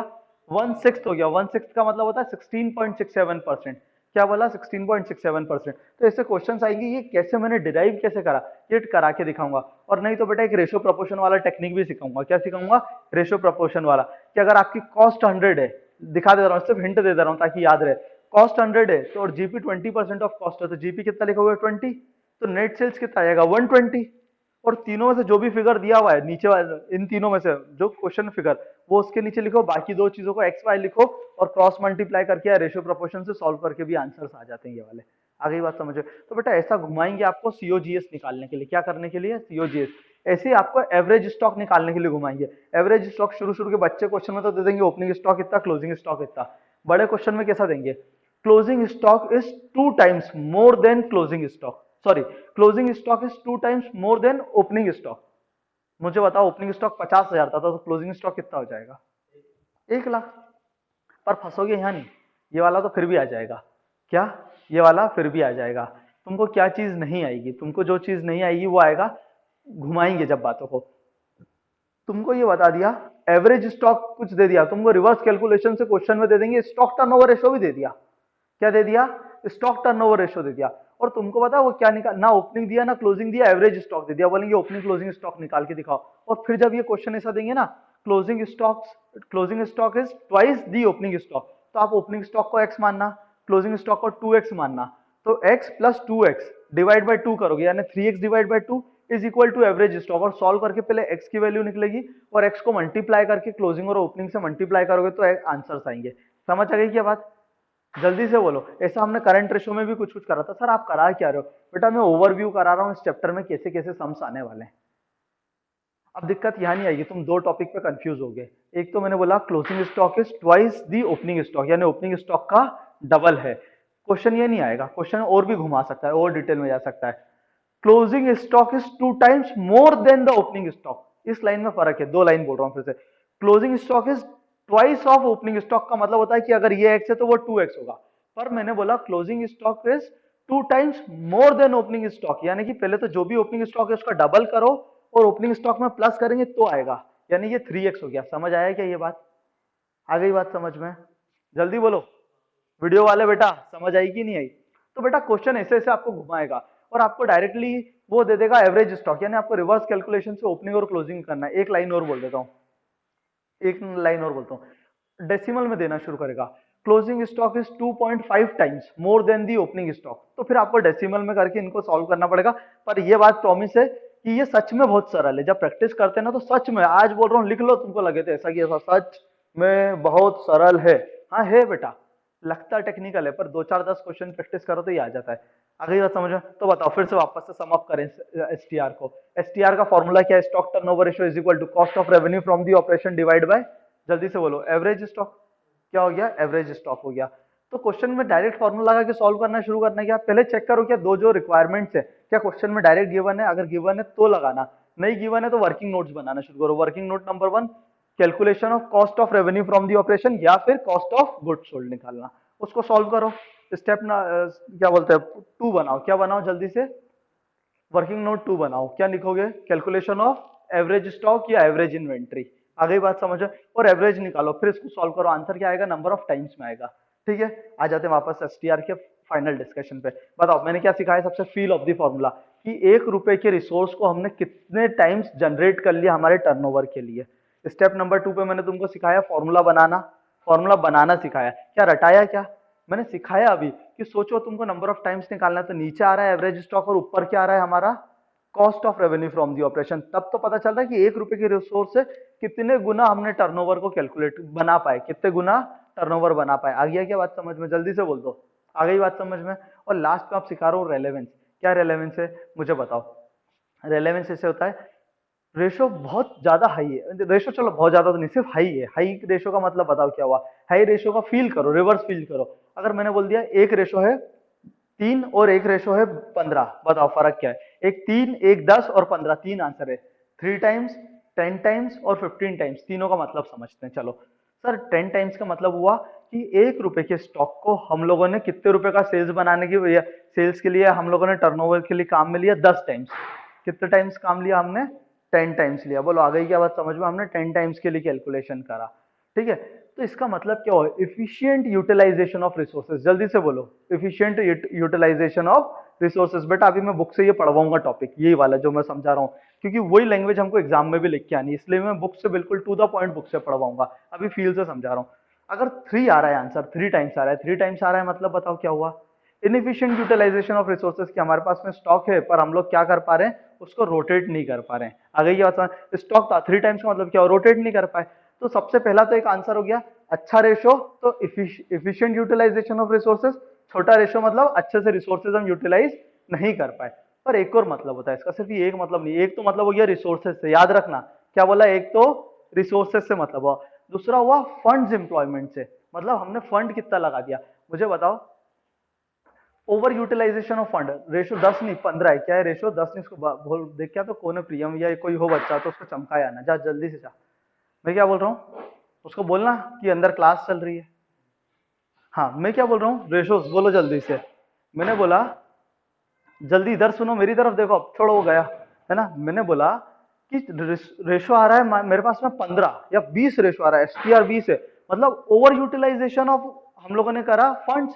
1/6 हो गया। 1/6 का मतलब होता है 16.67%। क्या बोला? 16.67%। तो ऐसे क्वेश्चंस आएंगे, ये कैसे मैंने डिराइव कैसे करा, ये करा के दिखाऊंगा। और नहीं तो बेटा एक रेशियो प्रोपोर्शन वाला टेक्निक भी सिखाऊंगा। क्या सिखाऊंगा? रेशियो प्रोपोर्शन वाला। कि अगर आपकी कॉस्ट 100 है, दिखा दे रहा हूँ, सिर्फ हिंट दे दे रहा हूँ ताकि याद रहे। कॉस्ट 100 है तो और जीपी 20% ऑफ कॉस्ट है, तो जीपी कितना लिखोगे? 20। तो नेट सेल्स कितना आएगा? 120। और तीनों में से जो भी फिगर दिया हुआ है नीचे वाले, इन तीनों में से जो क्वेश्चन फिगर, वो उसके नीचे लिखो, बाकी दो चीजों को एक्स वाई लिखो और क्रॉस मल्टीप्लाई करके या रेशियो प्रोपोर्शन से सॉल्व करके भी आंसर्स आ जाते हैं ये वाले। आगे बात समझो। तो बेटा ऐसा घुमाएंगे आपको सीओजीएस निकालने के लिए। क्या करने के लिए? सीओजीएस। ऐसे ही आपको एवरेज स्टॉक निकालने के लिए घुमाएंगे। एवरेज स्टॉक शुरू शुरू के बच्चे क्वेश्चन में तो दे देंगे ओपनिंग स्टॉक इतना, क्लोजिंग स्टॉक इतना। बड़े क्वेश्चन में कैसा देंगे? Closing stock is 2 times more than closing stock, sorry, closing stock is 2 times more than opening stock. मुझे बताओ ओपनिंग स्टॉक 50,000 था तो क्लोजिंग स्टॉक कितना हो जाएगा? 1 लाख। पर फंसोगे यहाँ नहीं, ये वाला तो फिर भी आ जाएगा। क्या? ये वाला फिर भी आ जाएगा। तुमको क्या चीज नहीं आएगी? तुमको जो चीज नहीं आएगी वो आएगा, घुमाएंगे जब बातों को। तुमको ये बता दिया, एवरेज स्टॉक कुछ दे दिया तुमको, रिवर्स कैलकुलेशन से क्वेश्चन में दे देंगे, स्टॉक टर्नओवर रेशो भी दे दिया। क्या दे दिया? स्टॉक टर्नओवर रेशो दे दिया। और तुमको पता है वो क्या निकाल, ना ओपनिंग दिया ना क्लोजिंग दिया, एवरेज स्टॉक दे दिया। बोलेंगे ओपनिंग क्लोजिंग स्टॉक निकाल के दिखाओ। और फिर जब ये क्वेश्चन ऐसा देंगे ना, closing stock is twice the opening stock, तो आप ओपनिंग स्टॉक को एक्स मानना, क्लोजिंग स्टॉक को 2x मानना। तो x plus 2x divide by 2 करोगे, यानी 3x divide by 2 is equal to average stock. और सॉल्व करके पहले x की वैल्यू निकलेगी और x को मल्टीप्लाई करके क्लोजिंग और ओपनिंग से मल्टीप्लाई करोगे तो आंसर्स आएंगे। समझ आ गई क्या बात? जल्दी से बोलो। ऐसा हमने करंट रेशो में भी कुछ कुछ करा था। सर आप करा क्या रहे हो? बेटा मैं ओवरव्यू करा रहा हूँ इस चैप्टर में कैसे कैसे सम्स आने वाले हैं। अब दिक्कत यहाँ नहीं आएगी, तुम दो टॉपिक पे कंफ्यूज हो गए। एक तो मैंने बोला closing stock is twice the opening stock, यानी ओपनिंग स्टॉक का डबल है। क्वेश्चन ये नहीं आएगा, क्वेश्चन और भी घुमा सकता है, और डिटेल में जा सकता है। Closing stock is 2 times more than the opening stock. इस लाइन में फर्क है, दो लाइन बोल रहा हूँ फिर से। Closing stock is twice of opening stock का मतलब होता है कि अगर ये एक्स है तो वो 2x होगा। पर मैंने बोला closing stock is 2 times more than opening stock, यानी कि पहले तो जो भी ओपनिंग स्टॉक है उसका डबल करो और ओपनिंग स्टॉक में प्लस करेंगे तो आएगा, यानी ये 3x हो गया। समझ आया क्या ये बात? आ गई बात समझ में? जल्दी बोलो वीडियो वाले बेटा, समझ आई कि नहीं आई? तो बेटा क्वेश्चन ऐसे ऐसे आपको घुमाएगा और आपको डायरेक्टली वो दे देगा एवरेज स्टॉक, यानी आपको रिवर्स कैलकुलेशन से ओपनिंग और क्लोजिंग करना है। एक लाइन और बोल देता हूँ, एक लाइन और बोलता हूँ, डेसिमल में देना शुरू करेगा। Closing stock is 2.5 times more than the opening stock, तो फिर आपको डेसिमल में करके इनको सॉल्व करना पड़ेगा। पर ये बात प्रॉमिस है कि ये सच में बहुत सरल है। जब प्रैक्टिस करते हैं ना तो सच में, आज बोल रहा हूँ लिख लो, तुमको लगे थे ऐसा कि ऐसा, सच में बहुत सरल है। हाँ है बेटा, लगता टेक्निकल है पर 2 4 10 क्वेश्चन प्रैक्टिस करो तो ये आ जाता है। अगली बात समझ में? तो बताओ फिर से वापस से सम अप करें एसटीआर को। एसटीआर का फॉर्मूला क्या है? Stock turnover ratio is equal to cost of revenue from the operation divide by, जल्दी से बोलो, एवरेज स्टॉक। क्या हो गया? एवरेज स्टॉक हो गया। तो क्वेश्चन में डायरेक्ट फॉर्मूला लगा के सॉल्व करना शुरू करना है। क्या पहले चेक करो क्या दो जो रिक्वायरमेंट्स है क्या क्वेश्चन में डायरेक्ट गिवन है? अगर गिवन है तो लगाना, नहीं गिवन है तो वर्किंग नोट्स बनाना शुरू करो। Working note number 1, calculation of cost of revenue from the operation या फिर कॉस्ट ऑफ गुड्स सोल्ड निकालना, उसको सॉल्व करो। स्टेप ना क्या बोलते हैं 2 बनाओ। क्या बनाओ जल्दी से? वर्किंग नोट 2 बनाओ। क्या लिखोगे? कैलकुलेशन ऑफ एवरेज स्टॉक या एवरेज इन्वेंट्री। आ गई बात समझ? और एवरेज निकालो, फिर इसको सॉल्व करो। आंसर क्या आएगा? नंबर ऑफ टाइम्स में आएगा। ठीक है, आ जाते हैं वापस एसटीआर के फाइनल डिस्कशन पे। बताओ मैंने क्या सिखाया? सबसे फील ऑफ द फॉर्मूला, कि 1 रुपए के रिसोर्स को हमने कितने टाइम्स जनरेट कर लिया हमारे टर्नओवर के लिए। स्टेप नंबर 2 पे मैंने तुमको सिखाया फॉर्मूला बनाना। फॉर्मूला बनाना सिखाया, क्या रटाया? क्या मैंने सिखाया अभी कि सोचो तुमको नंबर ऑफ टाइम्स निकालना है, तो नीचे आ रहा है एवरेज स्टॉक और ऊपर क्या आ रहा है हमारा? Cost of revenue from the operation. तब तो पता चल रहा है कि 1 रुपए के रिसोर्स से कितने गुना हमने टर्नओवर को कैलकुलेट बना पाए, कितने गुना टर्नओवर बना पाए। आ गया क्या बात समझ में? जल्दी से बोल दो, आ गई बात समझ में? और लास्ट में आप सिखा रहा हूँ रेलेवेंस। क्या रेलेवेंस है मुझे बताओ? रेलेवेंस ऐसे होता है, रेशो बहुत ज्यादा हाई है, रेशो चलो बहुत ज्यादा तो नहीं, सिर्फ हाई है। हाई रेशो का मतलब बताओ क्या हुआ? हाई रेशो का फील करो, रिवर्स फील करो। अगर मैंने बोल दिया एक रेशो है 3 और एक रेशो है 15, बताओ फर्क क्या है? एक 3, एक 10 और 15, 3 आंसर है। 3 टाइम्स, 10 टाइम्स और 15 टाइम्स, तीनों का मतलब समझते हैं। चलो सर 10 टाइम्स का मतलब हुआ कि 1 रुपए के स्टॉक को हम लोगों ने कितने रुपए का सेल्स बनाने की, सेल्स के लिए हम लोगों ने टर्नओवर के लिए काम में लिया 10 टाइम्स। कितने टाइम्स काम लिया हमने? 10 टाइम्स लिया। बोलो आ गई क्या बात समझ में? हमने 10 टाइम्स के लिए कैलकुलेशन करा। ठीक है, तो इसका मतलब क्या हुआ, इफिशियंट यूटिलाइजेशन ऑफ रिसोर्सेज। जल्दी से बोलो, इफिशियंट यूटिलाइजेशन ऑफ रिसोर्सेज। बेटा अभी मैं बुक से ये पढ़वाऊंगा टॉपिक, यही वाला जो मैं समझा रहा हूँ, क्योंकि वही लैंग्वेज हमको एग्जाम में भी लिख के आनी है, इसलिए मैं बुक से बिल्कुल टू द पॉइंट बुक से पढ़वाऊंगा, अभी फील से समझा रहा हूँ। अगर 3 आ रहा है आंसर, 3 टाइम्स आ रहा है, 3 टाइम्स आ रहा है मतलब बताओ क्या हुआ, इनएफिशिएंट यूटिलाइजेशन ऑफ रिसोर्सेज की हमारे पास में स्टॉक है, पर हम लोग क्या कर पा रहे हैं, उसको रोटेट नहीं कर पा रहे हैं। आ गई बात समझ? स्टॉक था 3 टाइम्स का मतलब क्या, रोटेट नहीं कर पाए। तो सबसे पहला तो एक आंसर हो गया अच्छा रेशो, तो इफिशिएंट यूटिलाइजेशन ऑफ रिसोर्सेज। छोटा रेशो मतलब अच्छे से रिसोर्सेज हम यूटिलाइज नहीं कर पाए। पर एक और मतलब होता है इसका, सिर्फ ये एक मतलब नहीं, एक तो मतलब हो गया रिसोर्सेज से, याद रखना क्या बोला, एक तो रिसोर्सेज से मतलब हुआ, दूसरा हुआ फंड्स एम्प्लॉयमेंट से, मतलब हमने फंड कितना लगा दिया। मुझे बताओ, over utilisation of fund ratio 10 नहीं 15 है, क्या है रेशो 10 नहीं, इसको बोल देख, क्या तो कौन है प्रियम या कोई हो बच्चा तो उसको चमकाया ना, जा जल्दी से जा। मैं क्या बोल रहा हूँ, उसको बोलना कि अंदर क्लास चल रही है। हाँ मैं क्या बोल रहा हूँ, रेशोस बोलो जल्दी से। मैंने बोला जल्दी इधर सुनो, मेरी तरफ देखो, अब छोड़ो वो गया, है ना। मैंने बोला कि रेशो आ रहा है मेरे पास में 15 या 20 रेशो आ रहा है, एसटीआर 20 है, मतलब ओवर यूटिलाइजेशन ऑफ हम लोगों ने करा फंड्स।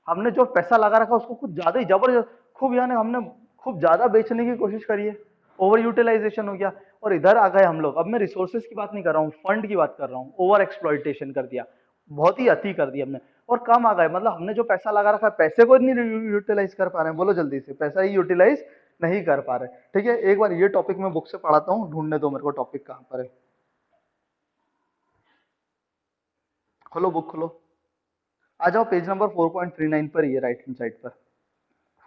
हमने जो पैसा लगा रखा उसको कुछ ज्यादा ही जबरदस्त खूब, यानी हमने खूब ज्यादा बेचने की कोशिश करी है, ओवर यूटिलाइजेशन हो गया। और इधर आ गए हम लोग, अब मैं रिसोर्सेज की बात नहीं कर रहा हूँ, फंड की बात कर रहा हूँ, ओवर एक्सप्लॉइटेशन कर दिया, बहुत ही अति कर दिया हमने, और कम आ गए, मतलब हमने जो पैसा लगा रखा है पैसे को नहीं यूटिलाइज कर पा रहे हैं, बोलो जल्दी से, पैसा ही यूटिलाइज नहीं कर पा रहे। ठीक है, एक बार ये टॉपिक मैं बुक से पढ़ाता हूँ, ढूंढने दो मेरे को टॉपिक कहाँ पर है। खोलो बुक खोलो, आ जाओ पेज नंबर 4.39 पर, ये राइट हैंड साइड पर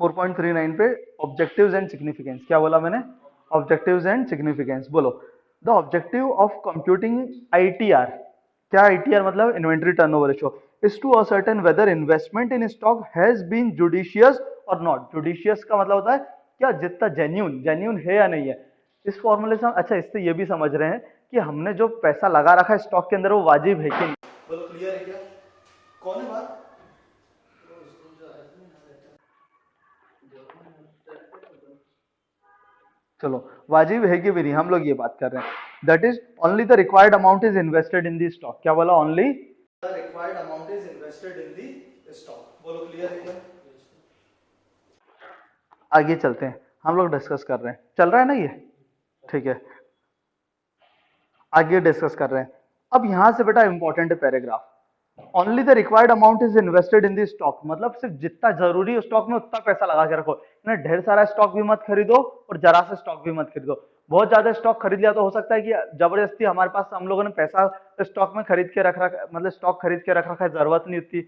4.39 पे, ऑब्जेक्टिव्स एंड सिग्निफिकेंस। क्या बोला मैंने, ऑब्जेक्टिव्स एंड सिग्निफिकेंस। बोलो, the objective of computing ITR, क्या आईटीआर मतलब inventory turnover ratio, is to ascertain whether investment in stock has been judicious और नॉट। जुडिशियस का मतलब होता है क्या, जितना जेन्यून, जेन्यून है या नहीं है। इस फॉर्मूले से अच्छा इससे ये भी समझ रहे हैं कि हमने जो पैसा लगा रखा है स्टॉक के अंदर वो वाजिब है कि नहीं। बोलो क्लियर है क्या, कौन है बात। चलो, वाजिब है कि भी नहीं, हम लोग ये बात कर रहे हैं। That is only the required amount is invested in the stock. क्या बोला, only the required amount is invested in the stock. बोलो क्लियर है क्या, आगे चलते हैं, हम लोग डिस्कस कर रहे हैं, चल रहा है ना ये, ठीक है, आगे डिस्कस कर रहे हैं। अब यहां से बेटा important paragraph, only the required amount is invested in the stock, मतलब सिर्फ जितना जरूरी है स्टॉक में उतना पैसा लगा के रखो ना, ढेर सारा स्टॉक भी मत खरीदो और जरा सा स्टॉक भी मत खरीदो। बहुत ज्यादा स्टॉक खरीद लिया तो हो सकता है कि जबरदस्ती हमारे पास हम लोगों ने पैसा स्टॉक में खरीद के रख रखा, मतलब स्टॉक खरीद के रख रखा है, जरूरत नहीं उतनी।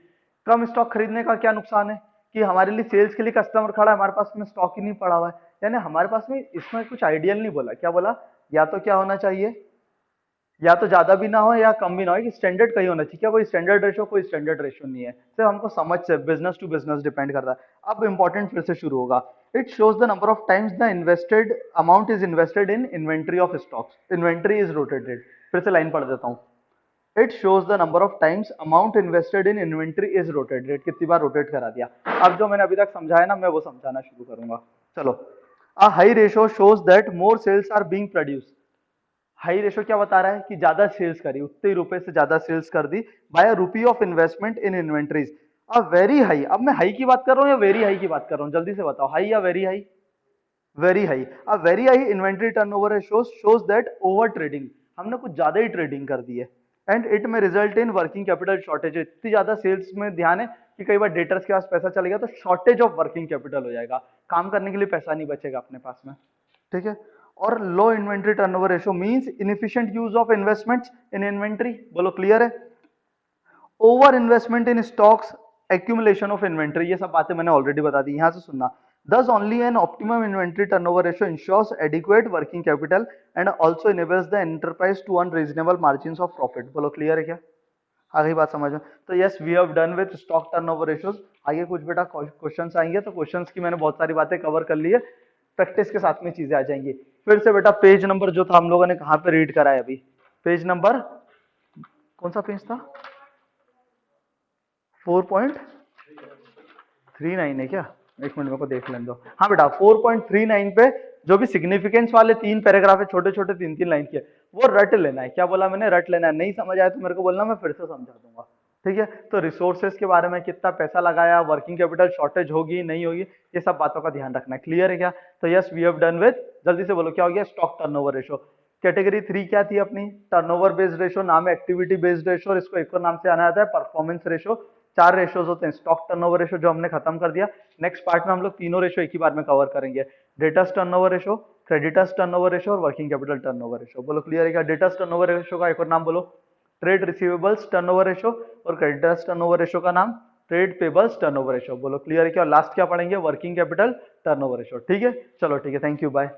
कम स्टॉक खरीदने का क्या नुकसान है कि हमारे लिए सेल्स के लिए कस्टमर खड़ा है, हमारे पास में स्टॉक ही नहीं पड़ा हुआ है, यानी हमारे पास में इसमें कुछ आइडियल नहीं बोला, क्या बोला, या तो क्या होना चाहिए, या तो ज्यादा भी ना हो या कम भी ना हो, कि स्टैंडर्ड कहीं होना चाहिए। क्या कोई स्टैंडर्ड रेशो, कोई स्टैंडर्ड रेशो नहीं है, सिर्फ हमको समझ से बिजनेस टू बिजनेस डिपेंड करता है। अब इंपॉर्टेंट फिर से शुरू होगा, it shows the number of times the invested amount is invested in inventory of stocks, inventory is rotated. फिर से लाइन पढ़ देता हूँ, it shows the number of times amount invested in inventory is rotated, कितनी बार rotate करा दिया। अब जो मैंने अभी तक समझाया ना, मैं वो समझाना शुरू करूंगा। चलो, a high ratio shows that more sales are being produce. High ratio क्या बता रहा है कि ज्यादा सेल्स करी, उतने ही रुपए से ज्यादा सेल्स कर दी by a rupee of investment in inventories. अब वेरी हाई, अब मैं हाई की बात कर रहा हूँ या वेरी हाई की बात कर रहा हूँ, जल्दी से बताओ, हाई या वेरी हाई, वेरी हाई। अब very high inventory turnover shows that over trading, हमने कुछ ज्यादा ही ट्रेडिंग कर दी है, एंड इट में result in working capital shortage. इतनी ज्यादा सेल्स में ध्यान है कि कई बार डेटर्स के पास पैसा चलेगा तो शॉर्टेज ऑफ वर्किंग कैपिटल हो जाएगा, काम करने के लिए पैसा नहीं बचेगा अपने पास में। ठीक है, और low inventory turnover ratio means inefficient use of investments in inventory. बोलो क्लियर है, over investment in stocks, accumulation of inventory, ये सब बातें मैंने ऑलरेडी बता दी, यहां से सुनना। Thus only an optimum inventory turnover ratio ensures adequate working capital and also enables the enterprise to earn reasonable margins of profit। बोलो क्लियर है क्या, आ गई बात समझ में। तो yes, we have done with stock turnover ratios. आगे कुछ बेटा क्वेश्चंस आएंगे, तो क्वेश्चंस की मैंने बहुत सारी बातें कवर कर ली है, प्रैक्टिस के साथ में चीजें आ जाएंगी। फिर से बेटा पेज नंबर जो था हम लोगों ने कहाँ पे रीड करा है अभी, पेज नंबर कौन सा पेज था, 4.39 है क्या, एक मिनट मेरे को देख लेने दो। हाँ बेटा 4.39 पे जो भी सिग्निफिकेंस वाले 3 पैराग्राफ है, छोटे छोटे 3 3 लाइन के, वो रट लेना है। क्या बोला मैंने? रट लेना है। नहीं समझ आया तो मेरे को बोलना, मैं फिर से समझा दूंगा। ठीक है, तो रिसोर्सेज के बारे में, कितना पैसा लगाया, वर्किंग कैपिटल शॉर्टेज होगी नहीं होगी, ये सब बातों का ध्यान रखना है। क्लियर है क्या? तो yes, we have done with, जल्दी से बोलो क्या हो गया? Stock turnover ratio. कैटेगरी 3 क्या थी अपनी? टर्नओवर बेस्ड रेशो, नाम है एक्टिविटी बेस्ड रेशो, और इसको एक और नाम से आना जाता है परफॉर्मेंस रेशो। 4 रेशोज होते हैं। स्टॉक टर्नओवर रेशो जो हमने खत्म कर दिया। नेक्स्ट पार्ट में हम लोग तीनों रेशो एक ही बार में कवर करेंगे। Debtors turnover ratio, creditors turnover ratio और वर्किंग कैपिटल टर्नओवर रेशो। बोलो क्लियर है क्या? डेटर्स टर्नओवर रेशो का एक और नाम बोलो, ट्रेड रिसीवेबल्स टर्नओवर रेशो, और क्रेडिटर्स टर्नओवर रेशो का नाम ट्रेड पेबल्स टर्नओवर रेशो। बोलो क्लियर है क्या? और लास्ट क्या पढ़ेंगे? Working capital turnover ratio. ठीक है, चलो ठीक है, थैंक यू, बाय।